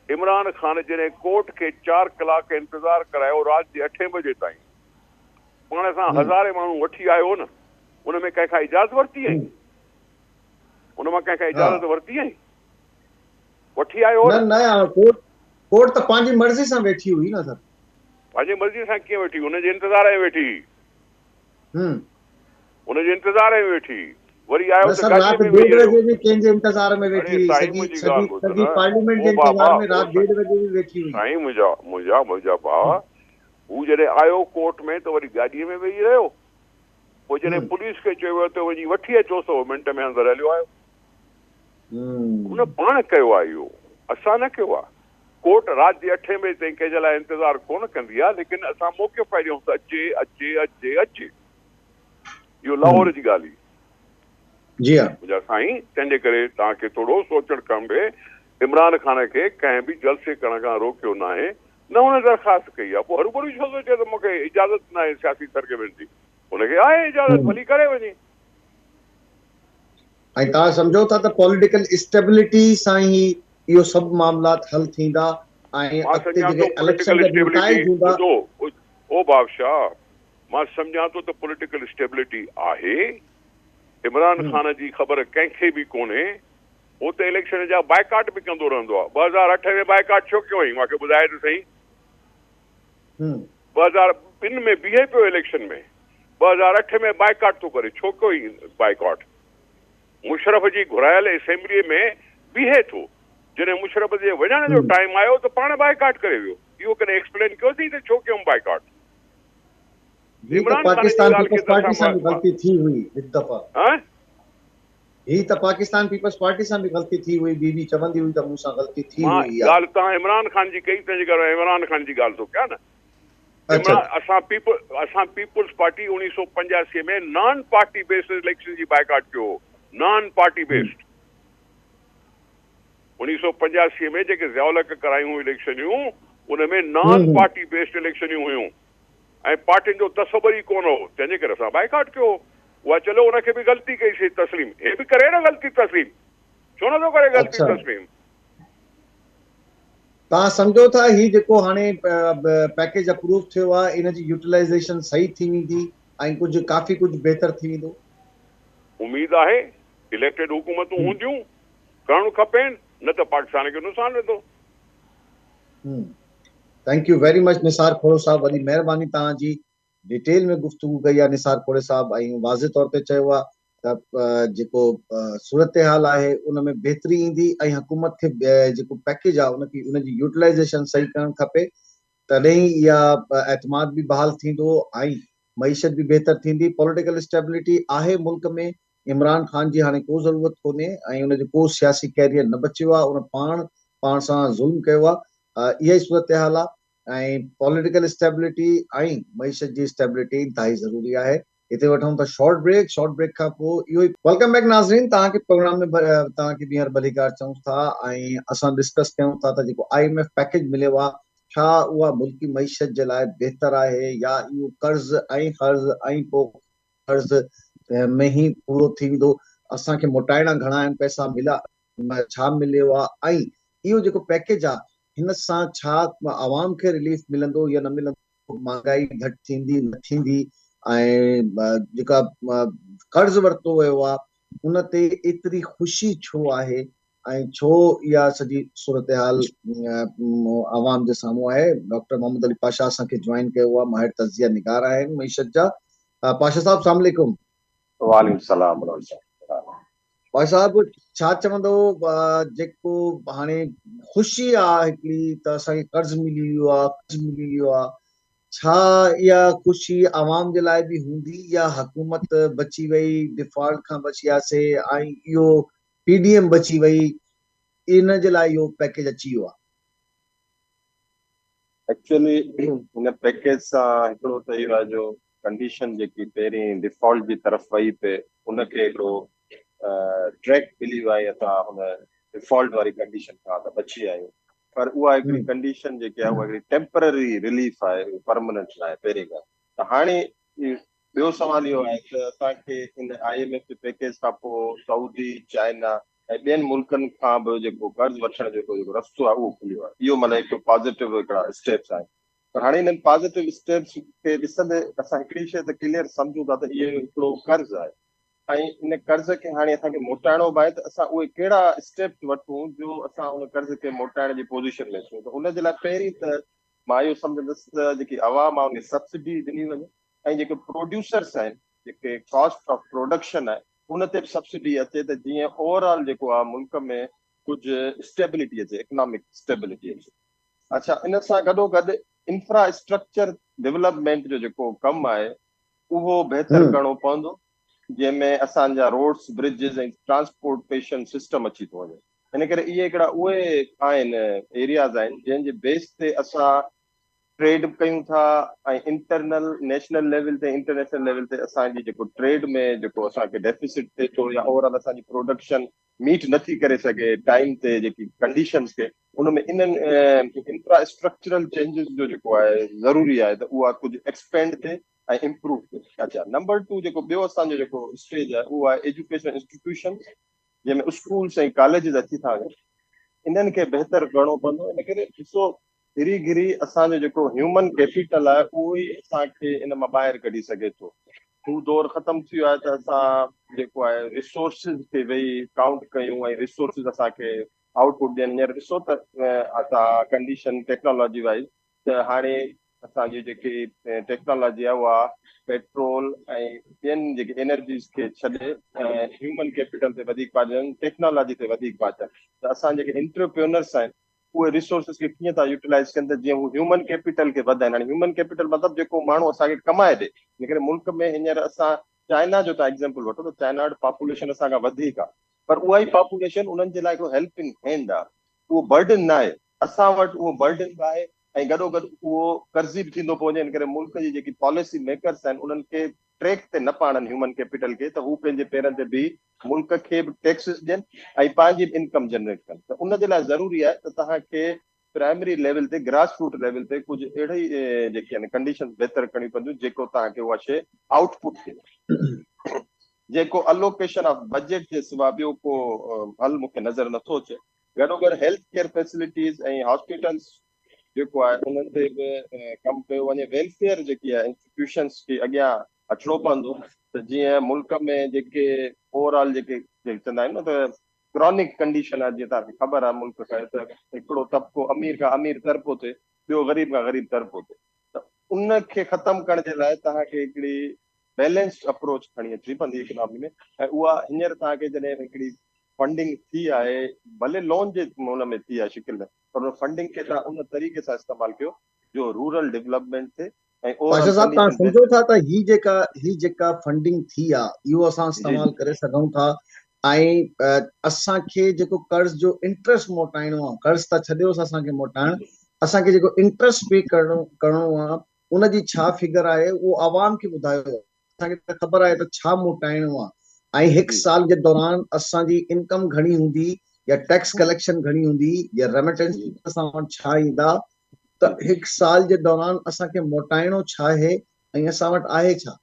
इमरान ख़ान जॾहिं कोर्ट खे 4 कलाक इंतज़ार करायो राति जे 8 बजे ताईं, पाण सां 1000 माण्हू वठी आयो न, उन में कंहिंखां इजाज़त वरिती आई? उन मां कंहिंखां इजाज़त वरिती आई? वठी आयो न, कोर्ट त पंहिंजी मर्ज़ी सां वेठी हुई न सर। पंहिंजी मर्ज़ी सां कीअं वेठी? हुनजे इंतज़ार में वेठी, हुनजे इंतज़ार में वेठी, वरी आयो त गाॾी में वेही रहियो। भी कंहिंजे इंतज़ार में वेठी हुई, सॼी पार्लियामेंट जे इंतज़ार में राति 1:30 बजे भी वेठी हुई। साईं मुंहिंजा भाउ, हू जॾहिं आयो कोर्ट में त वरी गाॾीअ में वेही रहियो, पोइ जॾहिं पुलिस खे चयो वियो त वञी वठी अचो 100 मिंट में अंदरि हलियो आयो। हुन पाण कयो आहे इहो, असां न कयो आहे। कोर्ट राति जे 8 बजे ताईं कंहिंजे लाइ इंतज़ार कोन कंदी आहे, लेकिन असां मौक़ो पाए ॾियूं त अचे अचे अचे अचे। इहो लाहौर जी ॻाल्हि हुई। जी हाँ मुंहिंजा साईं, तंहिंजे करे तव्हांखे थोरो सोचणु खपे। इमरान ख़ान खे कंहिं बि जलसे करण खां रोकियो न आहे, न हुन दरख़्वास्त कई आहे। पोइ हरूभरू छो थो चए त मूंखे इजाज़त न आहे सियासी सरगर्मियुनि जी? हुनखे आहे इजाज़त, भली करे वञे। ऐं तव्हां सम्झो था त पॉलिटिकल स्टेबिलिटी सां ई इहो सभु मामलात हल थींदा ऐं अॻिते जेके इलेक्शन जा नताइज हूंदा? ओ बादशाह, मां सम्झां थो त पॉलिटिकल स्टेबिलिटी आहे। इमरान ख़ान जी ख़बर कंहिंखे बि कोन्हे, उहो त इलेक्शन जा बाइकाट बि कंदो रहंदो आहे। 2008 में बाइकाट छो कयो हुई? मूंखे ॿुधाए त सही। 2002 में बीहे पियो इलेक्शन में, 2008 में बाइकाट थो करे, छो कयो हुई बाइकाट? मुशरफ जी घुरायल असेंबली में बीहे थो, जॾहिं मुशरफ जे वञण जो टाइम आयो त पाण बाइकाट करे वियो। इहो कॾहिं एक्सप्लेन कयो अथई त छो कयूं बाइकाट? पाकिस्तान पीपल्स पार्टी सां भी गलती थी हुई एक दफ़ा। ही त पाकिस्तान पीपल्स पार्टी सां भी गलती थी हुई, बीबी चवंदी हुई त मूं सां गलती थी हुई। ॻाल्हि तव्हां इमरान ख़ान जी कई, तंहिंजे करे इमरान ख़ान जी ॻाल्हि थो कयां न। असां पीपल्स पार्टी 1985 में नॉन पार्टी बेस्ड इलेक्शन जी बाइकाट कयो, नॉन पार्टी बेस्ड। 1985 में जेके ज़ियाउल करायूं इलेक्शनियूं, उनमें नॉन पार्टी बेस्ड इलेक्शनियूं हुयूं ऐं पार्टियुनि जो तसवुर ई कोन हो, तंहिंजे करे असां बाइकाट कयो। उहा चलो हुनखे बि ग़लती कईसीं तस्लीम, हे बि करे न ग़लती तस्लीम, छो नथो करे ग़लती तस्लीम? तव्हां सम्झो था ही जेको हाणे पैकेज अप्रूव थियो आहे इन जी यूटिलाइज़ेशन सही थी वेंदी ऐं कुझु काफ़ी कुझु बहितर थी वेंदो? उम्मीद आहे इलेक्टेड हुकूमतूं हूंदियूं, करणु खपेनि, न त पाकिस्तान खे नुक़सान वेंदो। Thank you very much Nisar Khuhro साहब, वॾी महिरबानी तव्हांजी डिटेल में गुफ़्तगू कई आहे निसार खोड़े साहब, ऐं वाज़े तौर ते चयो आहे त जेको सूरत हाल आहे उन में बहितरी ईंदी ऐं हुकूमत खे जेको पैकेज आहे उनखे उनजी यूटिलाइज़ेशन सही करणु खपे, तॾहिं इहा एतमाद बि बहाल थींदो ऐं मईशत बि बहितर थींदी। पॉलिटिकल स्टेबिलिटी आहे मुल्क में, इमरान ख़ान जी हाणे को ज़रूरत कोन्हे ऐं उनजो को सियासी कैरियर न बचियो आहे, उन पाण सां ज़ुल्म कयो आहे। इहा ई सूरत हाल आहे ऐं पॉलिटिकल स्टेबिलिटी ऐं मईशत जी स्टेबिलिटी इंतहाई ज़रूरी आहे। हिते वठूं था शॉर्ट ब्रेक खां पोइ इहो ई वेलकम बैक नाज़रीन, तव्हांखे प्रोग्राम में तव्हांखे ॿीहर भलीकार चऊं था ऐं असां डिस्कस कयूं था त जेको IMF पैकेज मिलियो आहे छा उहा मुल्की मईशत जे लाइ बहितर आहे या इहो कर्ज़ ऐं पोइ कर्ज़ में ई पूरो थींदो, असांखे मोटाइणा घणा आहिनि, पैसा मिलिया छा मिलियो आहे ऐं इहो जेको पैकेज आहे हिन सां छा आवाम खे रिलीफ मिलंदो या न मिलंदो, महांगाई घटि थींदी न थींदी ऐं जेका कर्ज़ वरितो वियो आहे उन ते एतिरी ख़ुशी छो आहे ऐं छो इहा सॼी सूरत हाल आवाम जे साम्हूं आहे। डॉक्टर मोहम्मद अली पाशा असांखे ज्वाइन कयो आहे, माहिर तज़िया निगार आहिनि मईशत जा। पाशा साहब अस्सलाम वालेकुम। वालेकुम सलाम। पाशा साहब छा चवंदो जेको हाणे ख़ुशी आहे हिकिड़ी त असांखे कर्ज़ मिली वियो आहे, छा इहा ख़ुशी आवाम जे लाइ बि हूंदी या हुकूमत बची वई, डिफॉल्ट खां बची वियासीं ऐं इहो PDM बची वई, इन जे लाइ इहो पैकेज अची वियो आहे? एक्चुअली हिन पैकेज सां हिकिड़ो त इहो आहे जो कंडीशन जेकी पहिरीं डिफॉल्ट जी तरफ़ वई पे उनखे हिकिड़ो ट्रैक मिली वियो आहे, असां हुन डिफॉल्ट वारी कंडीशन खां त बची विया आहियूं। पर उहा हिकिड़ी कंडीशन जेकी आहे उहा हिकिड़ी टेम्पररी रिलीफ आहे, परमानेंट न आहे पहिरीं खां। त हाणे ॿियो सवाल इहो आहे त असांखे हिन IMF जे पैकेज खां पोइ सऊदी, चाइना ऐं ॿियनि मुल्कनि खां बि जेको कर्ज़ वठण जेको रस्तो आहे उहो खुलियो आहे। इहो माना हिकु पॉज़िटिव हिकिड़ा स्टेप्स आहिनि। पर हाणे हिननि पॉज़िटिव स्टेप्स खे ॾिसंदे असां हिकिड़ी शइ त क्लियर सम्झूं था त इहो हिकिड़ो कर्ज़ आहे ऐं इन कर्ज़ खे हाणे असांखे मोटाइणो बि आहे त असां उहे कहिड़ा स्टेप्स वठूं जो असां उन कर्ज़ खे मोटाइण जी पोज़ीशन में अचूं। त उन जे लाइ पहिरीं त मां इहो सम्झंदुसि त जेकी आवाम आहे उन सब्सिडी ॾिनी वञे ऐं जेके प्रोड्यूसर्स आहिनि, जेके कॉस्ट ऑफ प्रोडक्शन आहे उन ते बि सब्सिडी अचे त जीअं ओवरऑल जेको आहे मुल्क में कुझु स्टेबिलिटी अचे, इकोनॉमिक स्टेबिलिटी अचे। अच्छा, इन सां गॾोगॾु इंफ्रास्ट्रक्चर डेवलपमेंट जो जेको कमु आहे उहो बहितर करणो पवंदो, जंहिंमें असांजा रोड्स, ब्रिजिस ऐं ट्रांसपोर्टेशन सिस्टम अची थो वञे। इन करे इहे हिकिड़ा उहे आहिनि एरियाज़ आहिनि जंहिंजे बेस ते असां ट्रेड कयूं था ऐं इंटरनल नेशनल लेवल ते इंटरनेशनल लेवल ते असांजी जेको ट्रेड में जेको असांखे डेफिसिट थिए थो या ओवरऑल असांजी प्रोडक्शन मीट नथी करे सघे टाइम ते जेकी कंडीशंस खे, उनमें इन्हनि इंफ्रास्ट्रक्चरल चेंजिस जो जेको आहे ज़रूरी आहे त उहा कुझु एक्सपेंड थिए ऐं इम्प्रूव थिए। अच्छा, नंबर 2 जेको ॿियो असांजो जेको स्टेज आहे उहो आहे एजुकेशन इंस्टीट्यूशन, जंहिंमें स्कूल्स ऐं कॉलेजिस अची था वञनि। इन्हनि खे बहितर करणो पवंदो। इन करे ॾिसो घिरी घिरी असांजो जेको ह्यूमन कैपिटल आहे उहो ई असांखे इन मां ॿाहिरि कढी सघे थो। हू दौर ख़तमु थी वियो आहे त असां जेको आहे रिसोर्सिस खे वेही काउंट कयूं ऐं रिसोर्सिस असांखे आउटपुट ॾियनि। हींअर ॾिसो त असां कंडीशन टेक्नोलॉजी वाइज़ त हाणे असांजी जेकी टेक्नोलॉजी आहे उहा पेट्रोल ऐं ॿियनि जेके एनर्जीस खे छॾे ह्यूमन कैपिटल ते वधीक था ॾियनि, टेक्नोलॉजी ते वधीक था अचनि। त असां जेके एंटरप्रेन्योर्स आहिनि उहे रिसोर्सिस खे कीअं था यूटिलाइज़ कनि त जीअं हू ह्यूमन कैपिटल खे वधाइनि। हाणे ह्यूमन कैपिटल मतिलबु जेको माण्हू असांखे कमाए ॾे। इन करे मुल्क में हींअर असां चाइना जो तव्हां एग्ज़ाम्पल वठो त चाइना वटि पॉपुलेशन असां खां वधीक आहे, पर उहा ई पॉपुलेशन उन्हनि जे लाइ हिकिड़ो हेल्पिंग हैंड आहे, उहो बर्डन न आहे। असां वटि उहो बर्डन बि आहे ऐं गॾोगॾु उहो कर्ज़ी बि थींदो पियो वञे। इन करे मुल्क जी जेकी पॉलिसी मेकर्स आहिनि उन्हनि खे ट्रैक ते न पाणनि ह्यूमन कैपिटल खे, त हू पंहिंजे पेरनि ते बीह मुल्क खे बि टैक्सिस ॾियनि ऐं पंहिंजी बि इनकम जनरेट कनि। त उन जे लाइ ज़रूरी आहे त तव्हांखे प्राइमरी लेवल ते, ग्रास रूट लेवल ते कुझु अहिड़ी जेकी आहिनि कंडीशन बहितर करणी पवंदियूं जेको तव्हांखे उहा शइ आउटपुट थिए। जेको अलोकेशन ऑफ बजट जे सिवा ॿियो को हल मूंखे नज़र नथो अचे। गॾोगॾु हेल्थ केयर फैसिलिटीज़ ऐं हॉस्पिटल्स जेको आहे उन्हनि ते बि कमु कयो वञे। वेलफेयर जेकी आहे इंस्टीट्यूशंस खे अॻियां अचिणो पवंदो त जीअं मुल्क में जेके ओवरऑल जेके चवंदा आहिनि न त क्रॉनिक कंडीशन आहे, जीअं तव्हांखे ख़बर आहे मुल्क खां त हिकिड़ो तबिको अमीर खां अमीर तरफ़ो थिए, ॿियो ग़रीब खां ग़रीब तरफ़ो थिए, त उनखे ख़तमु करण जे लाइ तव्हांखे हिकिड़ी बैलेंस्ड अप्रोच खणी अचणी पवंदी इकोनॉमी में। ऐं उहा हींअर तव्हांखे जॾहिं हिकिड़ी फंडिंग थी आहे, भले लोन जे हुन में थी आहे शिकिल में, पर उन फंडिंग खे तव्हां उन तरीक़े सां इस्तेमालु कयो जो रूरल डेवलपमेंट थिए ऐं पाशा ओवरऑल साहब, तव्हां कंडीशन सम्झो था त ही जेका फंडिंग थी आहे इहो असां जी इस्तेमालु करे सघूं था। ऐं असांखे जेको कर्ज़ जो इंट्रस्ट मोटाइणो आहे, कर्ज़ त छॾियोसि असांखे मोटाइण, असांखे जेको इंट्रस्ट पे करणो आहे उनजी छा फिगर आहे उहो आवाम खे ॿुधायो। असांखे त ख़बर आहे त छा मोटाइणो आहे ऐं हिकु साल जे दौरान असांजी इनकम घणी हूंदी या टैक्स कलेक्शन घणी हूंदी या रेमिटेंस असां वटि छा ईंदा, त हिकु साल जे दौरान असांखे मोटाइणो छा आहे ऐं असां वटि आहे छा।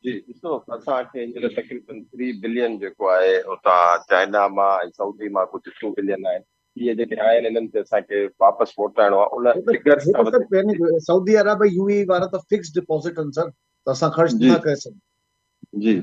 जी ॾिसो, असांखे हींअर तक़रीबन 3 बिलियन जेको आहे उतां चाइना मां ऐं सऊदी मां कुझु 2 बिलियन आहिनि, इहे जेके आहिनि इन्हनि ते असांखे वापसि मोटाइणो आहे। उन फिगर्स हे त सभु यानी सऊदी अरब यूएई वारा त फिक्स डिपॉजिट आहिनि सर, त असां ख़र्च जी नथा करे सघूं। जी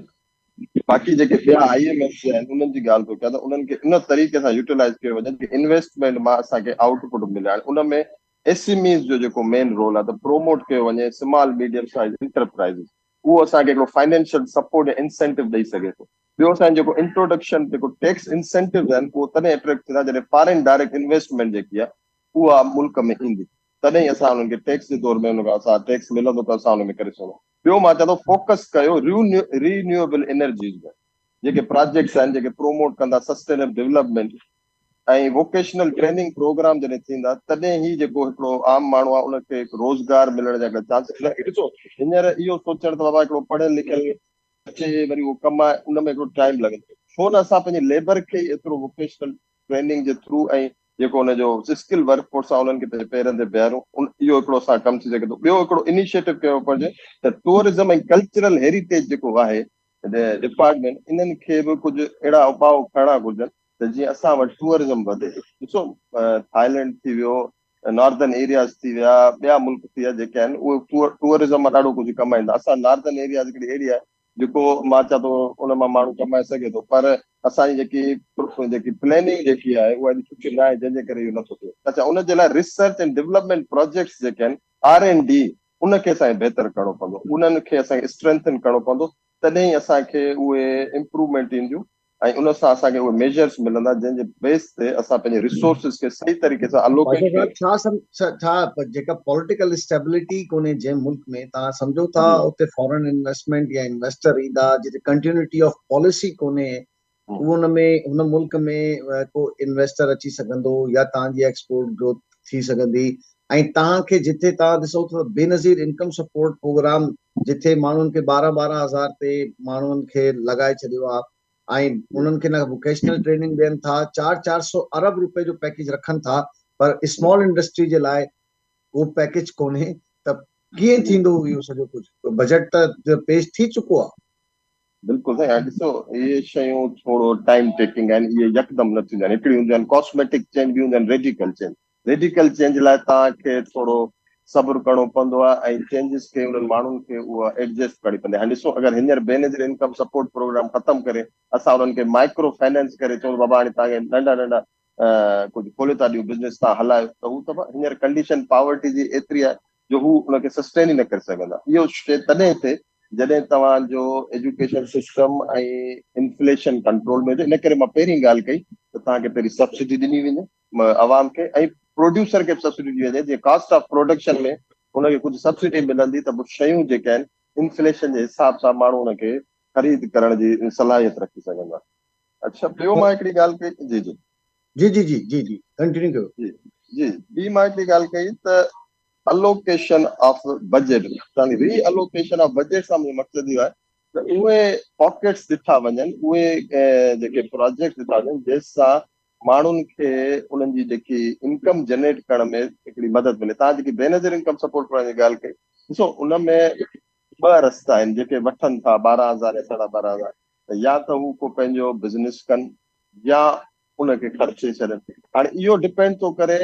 बाक़ी जेके ॿिया IMF आहिनि उन्हनि जी ॻाल्हि थो कयां त उन्हनि खे इन तरीक़े सां यूटिलाइज़ कयो वञे कि इन्वेस्टमेंट मां असांखे आउटपुट मिले। हाणे उन में SMEs जो जेको मेन रोल आहे त प्रोमोट कयो वञे स्मॉल मीडियम साइज इंटरप्राइज़िस, उहो असांखे हिकिड़ो फाइनेंशियल सपोर्ट ऐं इंसेंटिव ॾेई सघे थो। ॿियो असांजो जेको इंट्रोडक्शन जेको टैक्स इंसेंटिव आहिनि उहो तॾहिं अट्रैक्ट थींदा जॾहिं फॉरेन डायरेक्ट इन्वेस्टमेंट जेकी आहे उहा मुल्क में ईंदी, तॾहिं असां हुननि खे टैक्स जे तौर में हुन खां असां टैक्स मिलंदो त असां हुन में करे सघूं। ॿियो मां चवां थो फोकस कयो रिन्यूएबल एनर्जीज़ में, जेके प्रोजेक्ट्स आहिनि जेके प्रोमोट कंदा सस्टेनेबल डेवलपमेंट ऐं वोकेशनल ट्रेनिंग प्रोग्राम जॾहिं थींदा तॾहिं ई जेको हिकिड़ो आम माण्हू आहे उनखे रोज़गार मिलण जा चांसिस। ॾिसो हींअर इहो सोचण त बाबा हिकिड़ो पढ़ियल लिखियल अचे वरी उहो कमाए, उन में हिकिड़ो टाइम लॻे, छो न असां पंहिंजी लेबर खे एतिरो वोकेशनल ट्रेनिंग जे थ्रू ऐं जेको हुनजो स्किल वर्कफोर्स आहे उन्हनि खे पंहिंजे पेरनि ते बीहारूं। इहो हिकिड़ो असां कमु थी सघे थो। ॿियो हिकिड़ो इनिशिएटिव कयो पिजे त टूरिज़म ऐं कल्चरल हेरिटेज जेको आहे डिपार्टमेंट, इन्हनि खे बि कुझु अहिड़ा उपाउ खणणा घुरिजनि त जीअं असां वटि टूरिज़म वधे। ॾिसो थाईलैंड थी वियो, नॉर्दर्न एरियाज़ थी विया, ॿिया मुल्क थी विया जेके आहिनि उहे टूरिज़म मां ॾाढो कुझु कमाईंदा। असां नॉर्दर्न एरियाज़ हिकिड़ी एरिया आहे जेको मां चवां थो उन मां माण्हू कमाए सघे थो, पर असांजी जेकी प्लैनिंग जेकी आहे उहा एॾी सुठी न आहे जंहिंजे करे इहो नथो थिए। अच्छा, उनजे लाइ रिसर्च एंड डेवलपमेंट प्रोजेक्ट्स जेके आहिनि R&D उनखे असांखे बहितर करणो पवंदो, उन्हनि खे असांखे स्ट्रेंथन करणो पवंदो, तॾहिं असांखे उहे इम्प्रूवमेंट ईंदियूं ऐं उन सां असांखे उहे मेजर्स मिलंदा जंहिंजे बेस ते असां पंहिंजे रिसोर्सिस खे सही तरीक़े सां पाशा अलोकेट साहब, छा जेका पॉलिटिकल स्टेबिलिटी कोन्हे जंहिं मुल्क में, तव्हां सम्झो था जी उते फॉरेन इन्वेस्टमेंट या इन्वेस्टर ईंदा, जिते कंटिन्यूटी ऑफ पॉलिसी कोन्हे, उहो हुन मुल्क में को इन्वेस्टर अची सघंदो या तव्हांजी एक्सपोर्ट ग्रोथ थी सघंदी। ऐं तव्हांखे जिथे तव्हां ॾिसो था बेनज़ीर इनकम सपोर्ट प्रोग्राम, जिथे माण्हुनि खे 12-12 हज़ार ते माण्हुनि खे लॻाए छॾियो आहे ऐं उन्हनि खे न वोकेशनल ट्रेनिंग ॾियनि था, 400 अरब रुपए जो पैकेज रखनि था, पर स्मॉल इंडस्ट्री जे लाइ उहो पैकेज कोन्हे। त कीअं थींदो इहो सॼो कुझु? बजट त पेश थी चुको आहे। बिल्कुलु साईं। हाणे ॾिसो इहे शयूं थोरो टाइम टेकिंग आहिनि, इहे यकदमि न थींदियूं आहिनि। हिकिड़ी हूंदियूं आहिनि कॉस्मेटिक चेंज, ॿी हूंदियूं आहिनि रेडिकल चेंज। रेडिकल चेंज लाइ तव्हांखे थोरो सब्र करणो पवंदो आहे ऐं चेंजिस खे उन्हनि माण्हुनि खे उहा एडजस्ट करणी पवंदी आहे। हाणे ॾिसो अगरि हींअर बेनज़ीर इनकम सपोर्ट प्रोग्राम ख़तमु करे असां उन्हनि खे माइक्रो फाइनेंस करे चऊं बाबा हाणे तव्हांखे नंढा नंढा कुझु खोले था ॾियूं बिज़नेस तव्हां हलायो, त हू त हींअर कंडीशन पॉवर्टी जी एतिरी आहे जो हू उनखे सस्टेन ई न करे सघंदा। इहो शइ तॾहिं थिए जॾहिं तव्हांजो एजुकेशन सिस्टम ऐं इन्फ्लेशन कंट्रोल में हुजे। इन करे मां पहिरीं ॻाल्हि कई त तव्हांखे पहिरीं सब्सिडी ॾिनी वञे आवाम खे ऐं प्रोड्यूसर खे बि सब्सिडी ॾिनी वञे, जीअं कॉस्ट ऑफ प्रोडक्शन में हुनखे कुझु सब्सिडी मिलंदी त पोइ शयूं जेके आहिनि इन्फ्लेशन जे हिसाब सां माण्हू हुनखे ख़रीद करण जी सलाहियत रखी सघंदा। अच्छा, ॿियो मां हिकिड़ी ॻाल्हि कई। जी जी जी जी जी जी जी कंटिन्यू कयो। जी जी ॿी मां हिकिड़ी ॻाल्हि कई त अलोकेशन ऑफ बजट, री अलोकेशन ऑफ बजट सां मुंहिंजो मक़सदु इहो आहे त उहे पॉकेट्स ॾिठा वञनि, उहे जेके प्रोजेक्ट ॾिठा वञनि जंहिंसां माण्हुनि खे उन्हनि जी जेकी इनकम जनरेट करण में हिकिड़ी मदद मिले। तव्हां जेकी बेनज़ीर इनकम सपोर्ट करण जी ॻाल्हि कई, ॾिसो उन में 2 रस्ता आहिनि जेके वठनि था 12,000 या 12,500, त या त हू को पंहिंजो बिज़नेस कनि या उनखे ख़र्चे छॾनि। हाणे इहो डिपेंड थो करे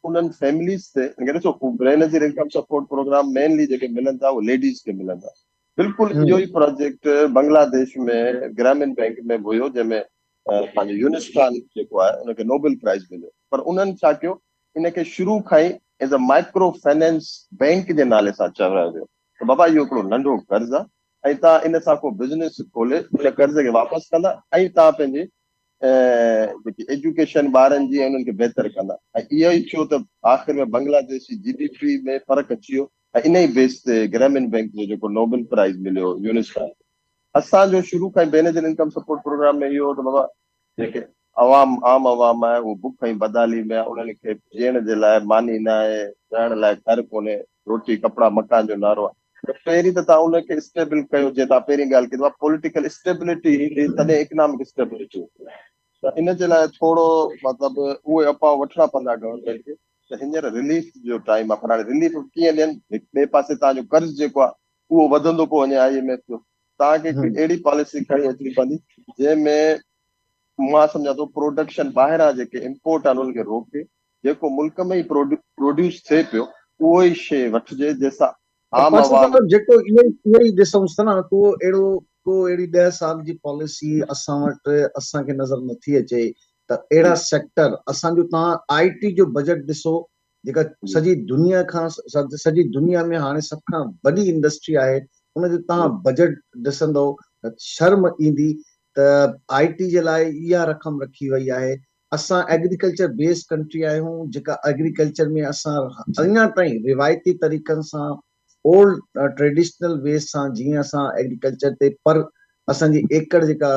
उन्हनि फैमिलीज़ ते। ॾिसो Benazir income support programme mainly जेके मिलनि था उहे लेडीज़ खे मिलनि था। बिल्कुलु इहो ई प्रोजेक्ट बांग्लादेश में ग्रामीण बैंक में हुयो, जंहिंमें पंहिंजो यूनिस्टान जेको आहे उनखे नोबेल प्राइज़ मिलियो। पर उन्हनि छा कयो, इनखे शुरू खां ई as a micro finance bank जे नाले सां चवायो वियो त बाबा इहो हिकिड़ो नंढो कर्ज़ु आहे ऐं तव्हां इन सां को बिज़नेस खोले उन कर्ज़ खे वापसि कंदा ऐं तव्हां पंहिंजी जेकी एजुकेशन ॿारनि जी उन्हनि खे बहितर कंदा। ऐं इहो ई थियो त आख़िर में बांग्लादेशी GDP में फ़र्क़ु अची वियो ऐं इन ई बेस ते ग्रामीण बैंक जो जेको नोबेल प्राइज़ मिलियो यूनिस्टान। असांजो शुरू खां ई बेनज़ीर इनकम सपोर्ट प्रोग्राम में इहो त बाबा जेके आम अवाम आहे उहो बुख ऐं बदाली में आहे, उन्हनि खे जीअण जे लाइ मानी न आहे, रहण लाइ घर कोन्हे, रोटी कपिड़ा मकान जो नारो आहे। त पहिरीं त तव्हां उनखे स्टेबल कयो। जीअं तव्हां पहिरीं ॻाल्हि कई पॉलिटिकल स्टेबिलिटी ईंदी तॾहिं इकनॉमिक स्टेबिलिटी। त इन जे लाइ थोरो मतिलबु उहे अपाउ वठणा पवंदा गवर्नमेंट खे त हींअर रिलीफ जो टाइम आहे। पर हाणे रिलीफ कीअं ॾियनि? ॿिए पासे तव्हांजो कर्ज़ु जेको आहे उहो वधंदो पोइ वञे IMF जो। तव्हांखे हिकु अहिड़ी पॉलिसी खणी अचणी पवंदी जंहिंमें मां सम्झां थो प्रोडक्शन ॿाहिरां जेके इम्पोर्ट आहे उन्हनि खे रोके, जेको मुल्क में ई प्रोड्यूस थिए पियो उहो ई शइ वठिजे जंहिंसां आम आवाम। जेको इहो ई ॾिसूंसि था न, को अहिड़ी 10 साल जी पॉलिसी असां वटि असांखे नज़र नथी अचे त अहिड़ा सेक्टर असांजो। तव्हां IT जो बजट ॾिसो, जेका सॼी दुनिया में हाणे सभ खां वॾी इंडस्ट्री आहे, उनजो तव्हां बजट ॾिसंदव त शर्म ईंदी त IT जे लाइ इहा रक़म रखी वई आहे। असां एग्रीकल्चर बेस्ड कंट्री आहियूं, जेका एग्रीकल्चर में असां अञा ताईं रिवायती तरीक़नि सां ओल्ड ट्रेडिशनल वे सां जीअं असां एग्रीकल्चर ते पर असांजी एकड़ जेका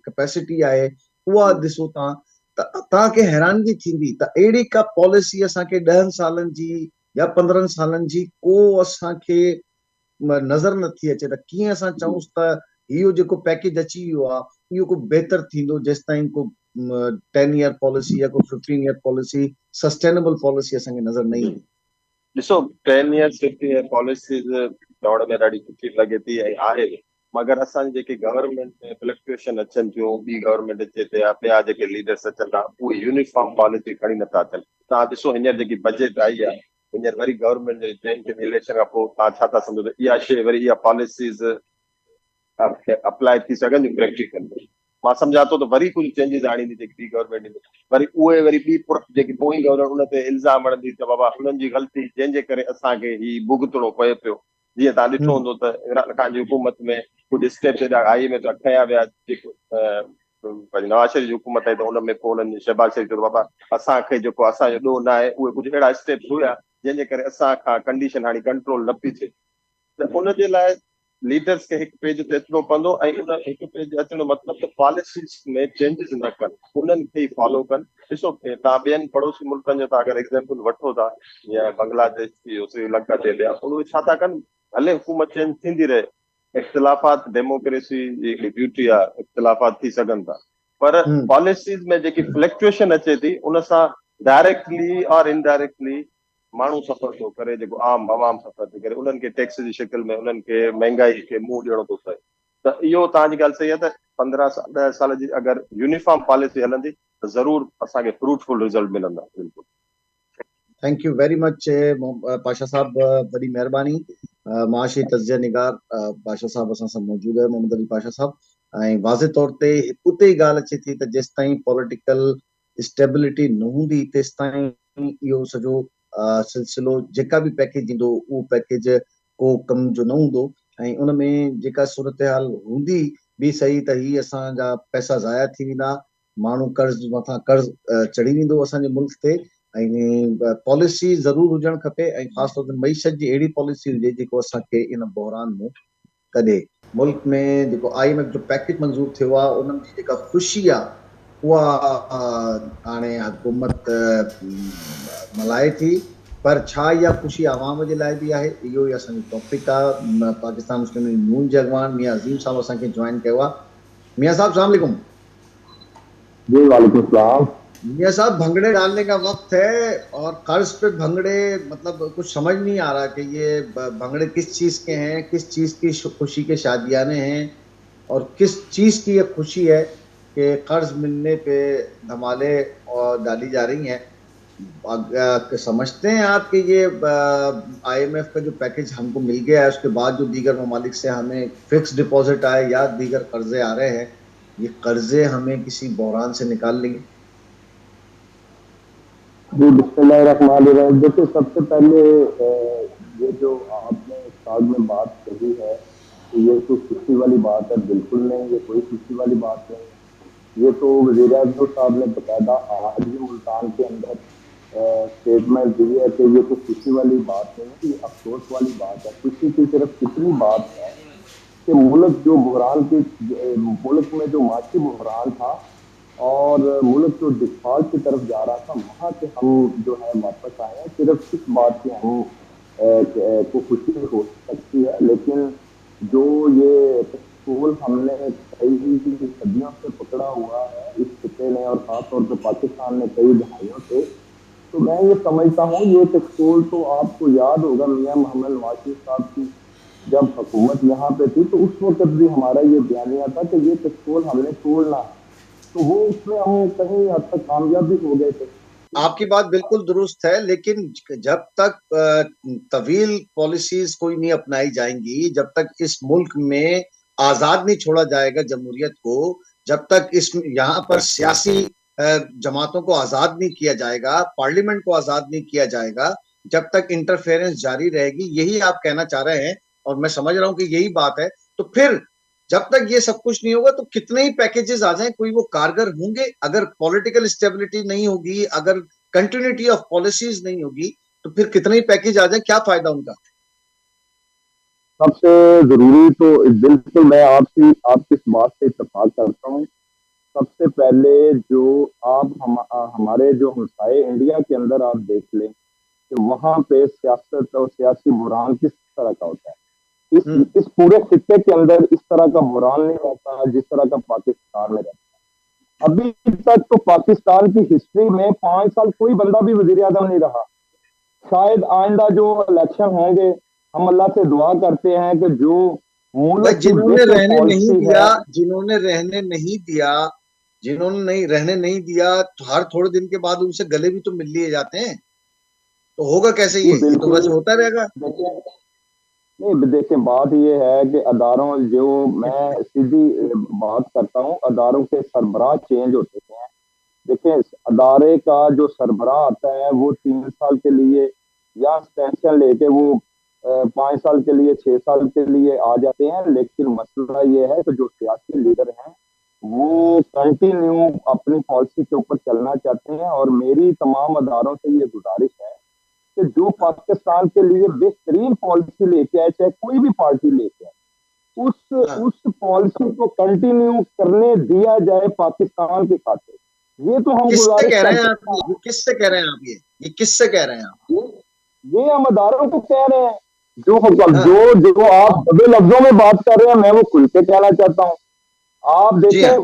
कैपेसिटी आहे उहा ॾिसो तव्हां त तव्हांखे हैरानगी थींदी त अहिड़ी का पॉलिसी असांखे 10 सालनि जी या 15 सालनि जी को असांखे नज़र नथी अचे त कीअं असां चऊंसि त इहो जेको पैकेज अची वियो आहे इहो को बहितर थींदो जेसि ताईं को 10 ईयर पॉलिसी या को 15 ईयर पॉलिसी सस्टेनेबल पॉलिसी असांखे नज़र न ईंदी। ॾिसो 10 ईयर 15 ईयर पॉलिसीज़ दौड़ में ॾाढी सुठी लॻे थी ऐं आहे, मगर असांजी जेकी गवर्नमेंट में फ्लक्चुएशन अचनि थियूं, ॿी गवर्नमेंट अचे थी, ॿिया जेके लीडर्स अचनि था उहे यूनिफॉर्म पॉलिसी खणी नथा अचनि। तव्हां ॾिसो हींअर जेकी बजट आई आहे, हींअर वरी गवर्नमेंट जे चेंज इलेक्शन खां पोइ तव्हां छा था सम्झो त इहा शइ वरी इहा पॉलिसीज़ अप्लाई थी सघनि प्रैक्टिकल में? मां सम्झा थो त वरी कुझु चेंजिस आणींदी जेकी ॿी गवर्नमेंट ईंदी, वरी उहे वरी ॿी जेकी पोइ गवर्नमेंट उन ते इल्ज़ाम हणंदी त बाबा हुननि जी ग़लती जंहिंजे करे असांखे ही भुगतणो पए पियो। जीअं तव्हां ॾिठो हूंदो त इमरान ख़ान जी हुकूमत में कुझु स्टेप्स एॾा IMF जा खयां विया, जेको पंहिंजी नवाज़ शरीफ़ जी हुकूमत आहे त उन में पोइ उन्हनि शहबाज शरीफ़ चयो बाबा असांखे जेको असांजो ॾोह न आहे, उहे कुझु अहिड़ा स्टेप्स हुया जंहिंजे करे असां खां कंडीशन हाणे कंट्रोल न पई थिए। त उनजे लाइ लीडर्स खे हिकु पेज ते अचिणो पवंदो ऐं उन हिकु पेज ते अचण जो मतिलबु त पॉलिसीज़ में चेंजिस न कनि, उन्हनि खे ई फॉलो कनि। ॾिसो तव्हां ॿियनि पड़ोसी मुल्कनि जो तव्हां अगरि एग्ज़ाम्पल वठो था, या बांग्लादेश थी वियो, श्रीलंका ते ॿिया, उहे छा था कनि? भले हुकूमत चेंज थींदी रहे, इख़्तिलाफ़ात डेमोक्रेसी जी हिकिड़ी ब्यूटी आहे, इख़्तिलाफ़ात थी सघनि था, पर पॉलिसीज़ में जेकी फ्लक्चुएशन अचे थी उन सां डायरेक्टली और इनडायरेक्टली माण्हू सफ़र थो करे, जेको आम अवाम सफ़र थी करे, उन्हनि खे टैक्स जी शिकिल में उन्हनि खे महांगाई खे मुंहुं ॾियणो थो पए। त इहो तव्हांजी ॻाल्हि सही आहे त 15 साल 10 साल जी अगरि यूनिफॉर्म पॉलिसी हलंदी त ज़रूरु असांखे फ्रूटफुल रिज़ल्ट मिलंदा। बिल्कुलु। Thank you very much Pasha साहब, वॾी महिरबानी। माशी तज़िया निगार पाशा साहब असां सां मौजूदु आहे, मोहम्मद अली पाशा साहब। ऐं वाज़े तौर ते उते ई ॻाल्हि अचे थी त जेसि ताईं पॉलिटिकल स्टेबिलिटी न हूंदी तेसि ताईं इहो सॼो सिलसिलो जेका बि पैकेज ईंदो उहो पैकेज को कम जो न हूंदो। ऐं उन में जेका सूरत हाल हूंदी बि सही त ही असांजा पैसा ज़ाया थी वेंदा, माण्हू कर्ज़ मथां कर्ज़ चढ़ी वेंदो असांजे मुल्क ते। ऐं पॉलिसी ज़रूरु हुजणु खपे ऐं ख़ासि तौर ते मईशत जी अहिड़ी पॉलिसी हुजे जेको असांखे इन बहरान में कढे। मुल्क में जेको IMF जो पैकेज मंज़ूर थियो आहे उन्हनि जी जेका ख़ुशी आहे उहा हाणे हुकूमत मल्हाए थी, पर छा इहा ख़ुशी आवाम जे लाइ बि आहे? इहो ई असांजो टॉपिक आहे। पाकिस्तान मुस्लिम लीग नून जे अॻवान मियां अज़ीम साहब असांखे जॉइन कयो आहे। मियां साहब सलाम अलैकुम। जी वालेकुम सलाम। मियां साहब, भंगड़े डालने का वक्त है और कर्ज पे भंगड़े, मतलब कुछ समझ नहीं आ रहा कि ये भंगड़े किस चीज के हैं, किस चीज की खुशी के शादियाने हैं और किस चीज की ये खुशी है। کہ قرض ملنے پہ دھمالے ڈالی جا رہی ہیں. سمجھتے ہیں آپ کہ یہ آئی ایم ایف کا جو پیکج ہم کو مل گیا ہے اس کے بعد جو دیگر ممالک سے ہمیں فکس ڈپازٹ آئے یا دیگر قرضے آ رہے ہیں, یہ قرضے ہمیں کسی بحران سے نکال لیں گے؟ جی بسم اللہ الرحمن الرحیم. دیکھیے سب سے پہلے یہ جو آپ نے استاد میں بات کہی ہے کہ یہ کوئی خوشی والی بات ہے, بالکل نہیں, یہ کوئی خوشی والی بات نہیں. یہ تو وزیر اعظم صاحب نے باقاعدہ آج ہی ملتان کے اندر اسٹیٹمنٹ دی ہے کہ یہ کوئی خوشی والی بات نہیں ہے, یہ افسوس والی بات ہے. خوشی کی صرف اتنی بات ہے کہ ملک جو بحران کی ملک میں جو معاشی بحران تھا اور ملک جو ڈفالٹ کی طرف جا رہا تھا, وہاں سے ہم جو ہے واپس آئے ہیں. صرف اس بات کی ہم کو خوشی ہو سکتی ہے, لیکن جو یہ ٹول ہم نے کئی صدیوں سے پکڑا ہوا ہے اس خطے نے اور خاص طور پہ پاکستان نے کئی دہائیوں سے, تو میں یہ سمجھتا ہوں یہ ٹول تو آپ کو یاد ہوگا میاں محمد نواز شریف صاحب کی جب حکومت یہاں پہ تھی تو اس وقت بھی ہمارا یہ بیانیہ تھا کہ یہ ٹول ہم نے توڑنا ہے, تو وہ اس میں ہم کہیں حد تک کامیاب بھی ہو گئے تھے. آپ کی بات بالکل درست ہے, لیکن جب تک طویل پالیسیز کوئی نہیں اپنائی جائیں گی, جب تک اس ملک میں آزاد نہیں چھوڑا جائے گا جمہوریت کو, جب تک اس یہاں پر سیاسی جماعتوں کو آزاد نہیں کیا جائے گا, پارلیمنٹ کو آزاد نہیں کیا جائے گا, جب تک انٹرفیئرنس جاری رہے گی, یہی آپ کہنا چاہ رہے ہیں اور میں سمجھ رہا ہوں کہ یہی بات ہے, تو پھر جب تک یہ سب کچھ نہیں ہوگا تو کتنے ہی پیکیجز آ جائیں کوئی وہ کارگر ہوں گے؟ اگر پولیٹیکل اسٹیبلٹی نہیں ہوگی, اگر کنٹینیوٹی آف پالیسیز نہیں ہوگی, تو پھر کتنے ہی پیکیج آ جائیں, کیا فائدہ ان کا؟ سب سے ضروری تو بالکل میں آپ کی اس بات سے اتفاق کرتا ہوں. سب سے پہلے جو آپ ہمارے جو ہمسائے انڈیا کے اندر آپ دیکھ لیں کہ وہاں پہ سیاست اور سیاسی بحران کس طرح کا ہوتا ہے. اس پورے خطے کے اندر اس طرح کا بحران نہیں ہوتا جس طرح کا پاکستان میں رہتا ہے. ابھی تک تو پاکستان کی ہسٹری میں 5 سال کوئی بندہ بھی وزیر اعظم نہیں رہا. شاید آئندہ جو الیکشن ہوں گے, ہم اللہ سے دعا کرتے ہیں کہ جو ملک کی جنہوں نے بہتر رہنے نہیں پالیسی دیا, ہے, جنہوں نے رہنے نہیں دیا تو ہر تھوڑے دن کے بعد ان سے گلے بھی تو مل لیے جاتے ہیں, تو ہوگا کیسے؟ یہ تو بالکل ویسے ہوتا رہے گا. نہیں دیکھیں بات یہ ہے کہ اداروں جو میں سیدھی بات کرتا ہوں, اداروں کے سربراہ چینج ہوتے ہیں. دیکھیں ادارے کا جو سربراہ آتا ہے وہ 3 سال کے لیے یا پینشن لے کے وہ 5 سال کے لیے 6 سال کے لیے آ جاتے ہیں, لیکن مسئلہ یہ ہے کہ جو سیاسی لیڈر ہیں وہ کنٹینیو اپنی پالیسی کے اوپر چلنا چاہتے ہیں. اور میری تمام اداروں سے یہ گزارش ہے کہ جو پاکستان کے لیے بہترین پالیسی لے کے آئے, چاہے کوئی بھی پارٹی لے کے آئے, اس پالیسی کو کنٹینیو کرنے دیا جائے پاکستان کی خاطر. یہ تو ہم کس سے گزارش کہہ رہے ہیں کرتے آپ؟ یہ کس سے کہہ رہے ہیں آپ؟ یہ کس سے کہہ رہے ہیں آپ؟ ہیں, یہ ہم اداروں کو کہہ رہے ہیں. جو آپ بڑے لفظوں میں بات کر رہے ہیں میں وہ کھل کے کہنا چاہتا ہوں. آپ جی دیکھیں, ہاں,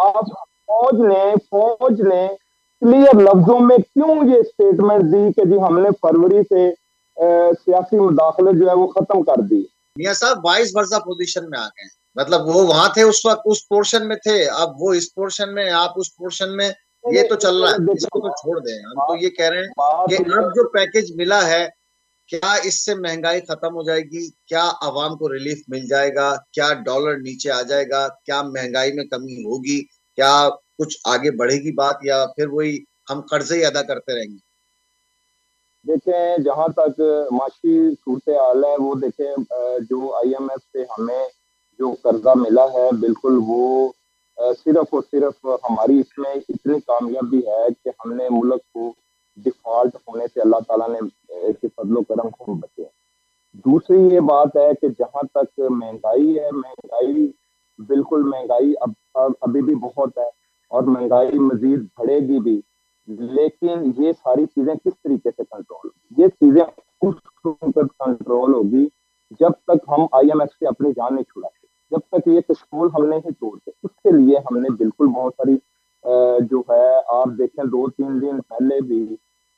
آپ فوج نے کلیئر لفظوں میں کیوں یہ اسٹیٹمنٹ دی کہ جی ہم نے فروری سے سیاسی مداخلت جو ہے وہ ختم کر دی. میاں صاحب وائس ورثہ پوزیشن میں آ گئے, مطلب وہ وہاں تھے اس وقت اس پورشن میں تھے, اب وہ اس پورشن میں, آپ اس پورشن میں, یہ تو چل رہا ہے, اس کو تو چھوڑ دیں. ہم تو یہ کہہ رہے ہیں کہ اب جو پیکج ملا ہے کیا اس سے مہنگائی ختم ہو جائے گی؟ کیا عوام کو ریلیف مل جائے گا؟ کیا ڈالر نیچے آ جائے گا؟ کیا مہنگائی میں کمی ہوگی؟ کیا کچھ آگے بڑھے گی بات, یا پھر وہی ہم قرضے ہی ادا کرتے رہیں گے؟ دیکھیں جہاں تک معاشی صورتحال ہے وہ دیکھیں جو آئی ایم ایف سے ہمیں جو قرضہ ملا ہے بالکل وہ صرف اور صرف ہماری اس میں اتنی کامیابی ہے کہ ہم نے ملک کو ڈیفالٹ ہونے سے اللہ تعالیٰ نے کے فضل و کرم سے بچے. دوسری یہ بات ہے کہ جہاں تک مہنگائی ہے, مہنگائی بالکل مہنگائی ابھی بھی بہت ہے اور مہنگائی مزید بڑھے گی بھی, لیکن یہ ساری چیزیں کس طریقے سے کنٹرول ہوگی؟ یہ چیزیں اس وقت کنٹرول ہوگی جب تک ہم آئی ایم ایف سے اپنی جان نہیں چھڑاتے, جب تک یہ کشکول ہم نہیں توڑتے. اس کے لیے ہم نے بالکل بہت ساری جو ہے آپ دیکھیں 2-3 دن پہلے بھی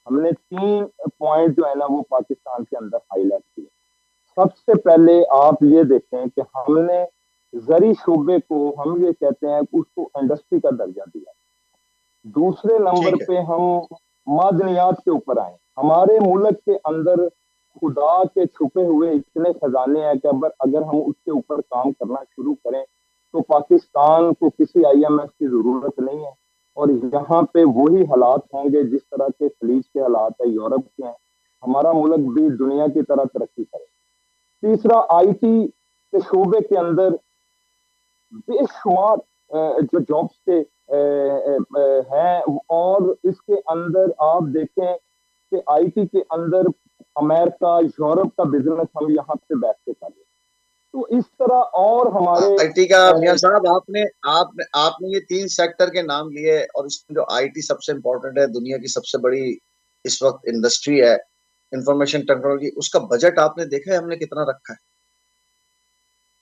ہم نے 3 پوائنٹ جو ہے نا وہ پاکستان کے اندر ہائی لائٹ کیے. سب سے پہلے آپ یہ دیکھیں کہ ہم نے जरी शोबे को हम ये कहते हैं उसको इंडस्ट्री का दर्जा दिया। दूसरे नंबर ठीक है। पे हम मादनियात के ऊपर आए। हमारे मुल्क के अंदर खुदा के छुपे हुए इतने खजाने हैं कि अगर हम उसके ऊपर काम करना शुरू करें तो पाकिस्तान को किसी IMF की जरूरत नहीं है, और यहाँ पे वही हालात होंगे जिस तरह के खलीज के हालात है, यूरोप के हैं। हमारा मुल्क भी दुनिया की तरह तरक्की करे। तीसरा, IT के शोबे के अंदर बेशुमार जो जॉब्स के हैं, और इसके अंदर आप देखें कि IT के अंदर अमेरिका यूरोप का बिजनेस हम यहाँ पे बैठ के कर रहे हैं। तो इस तरह और हमारे IT का मियां साहब आपने ये 3 सेक्टर के नाम लिए, और इसमें जो IT सबसे इम्पोर्टेंट है, दुनिया की सबसे बड़ी इस वक्त इंडस्ट्री है इंफॉर्मेशन टेक्नोलॉजी, उसका बजट आपने देखा है हमने कितना रखा है?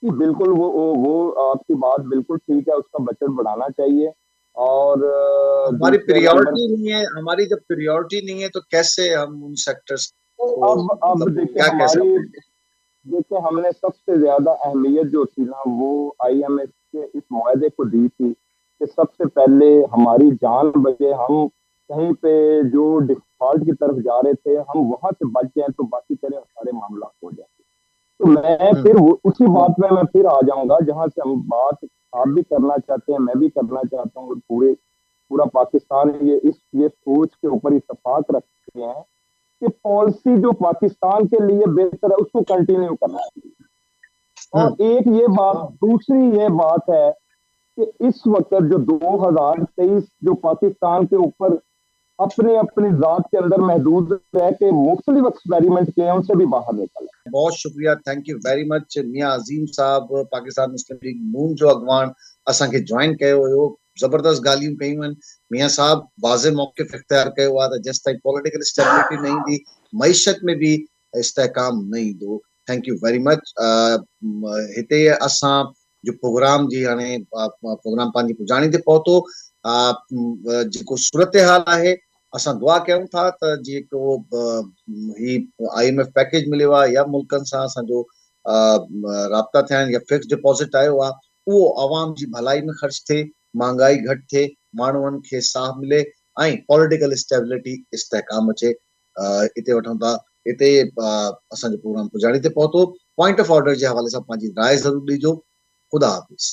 बिल्कुल, वो आपकी बात बिल्कुल ठीक है, उसका बजट बढ़ाना चाहिए। और हमारी दूसरे प्रियोरिटी नहीं है, हमारी जब प्रियोरिटी नहीं है तो कैसे हम उन सेक्टर्स को अब मतलब देखिए क्या कह सकते हैं? देखिए हमने सबसे ज्यादा अहमियत जो थी ना वो IMF के इस मुआहदे को दी थी कि सबसे पहले हमारी जान बचे, हम कहीं पे जो डिफॉल्ट की तरफ जा रहे थे हम वहां से बच जाए तो बाकी तरह सारे मामला हो जाए। तो मैं फिर उसी बात में मैं फिर आ जाऊंगा जहां से हम बात आप भी करना चाहते हैं, मैं भी करना चाहता हूँ, और पूरा पाकिस्तान ये सोच के ऊपर इत्तेफाक रखते हैं कि पॉलिसी जो पाकिस्तान के लिए बेहतर है उसको कंटिन्यू करना है। और एक ये बात, दूसरी ये बात है कि इस वक्त जो 2023 जो पाकिस्तान के ऊपर अपनी अपनी जात के अंदर महदूद रह के मुख्तलिफ एक्सपेरिमेंट किए हैं, उनसे भी बाहर निकल। बहुत शुक्रिया, thank you very much Miyan Azeem Sahib, Pakistan Muslim league नून जो अॻवान असांखे ज्वाइन कयो हुयो। ज़बरदस्त ॻाल्हियूं कयूं आहिनि। मियां साहब वाज़े मौक़िफ़ इख्तियार कयो आहे त जेसि ताईं पॉलिटिकल स्टेबिलिटी न ईंदी मईशत में भी इस्तेहकाम न ईंदो। Thank you very much. हिते असां जो प्रोग्राम जी हाणे प्रोग्राम पंहिंजी पुॼाणी ते पहुतो। जेको सूरत हाल आहे असां दुआ कयूं था त जेको ही IMF पैकेज मिलियो आहे या मुल्कनि सां असांजो राब्ता थिया आहिनि या फिक्स डिपॉज़िट आयो आहे उहो अवाम जी भलाई में ख़र्च थिए, महांगाई घटि थिए, माण्हुनि खे साह मिले ऐं पॉलिटिकल स्टेबिलिटी इस्तेहकाम अचे। हिते वठूं था, हिते असांजो प्रोग्राम पुॼाणी ते पहुतो। पॉइंट ऑफ ऑर्डर जे हवाले सां पंहिंजी राय ज़रूर ॾिजो। ख़ुदा हाफ़िज़।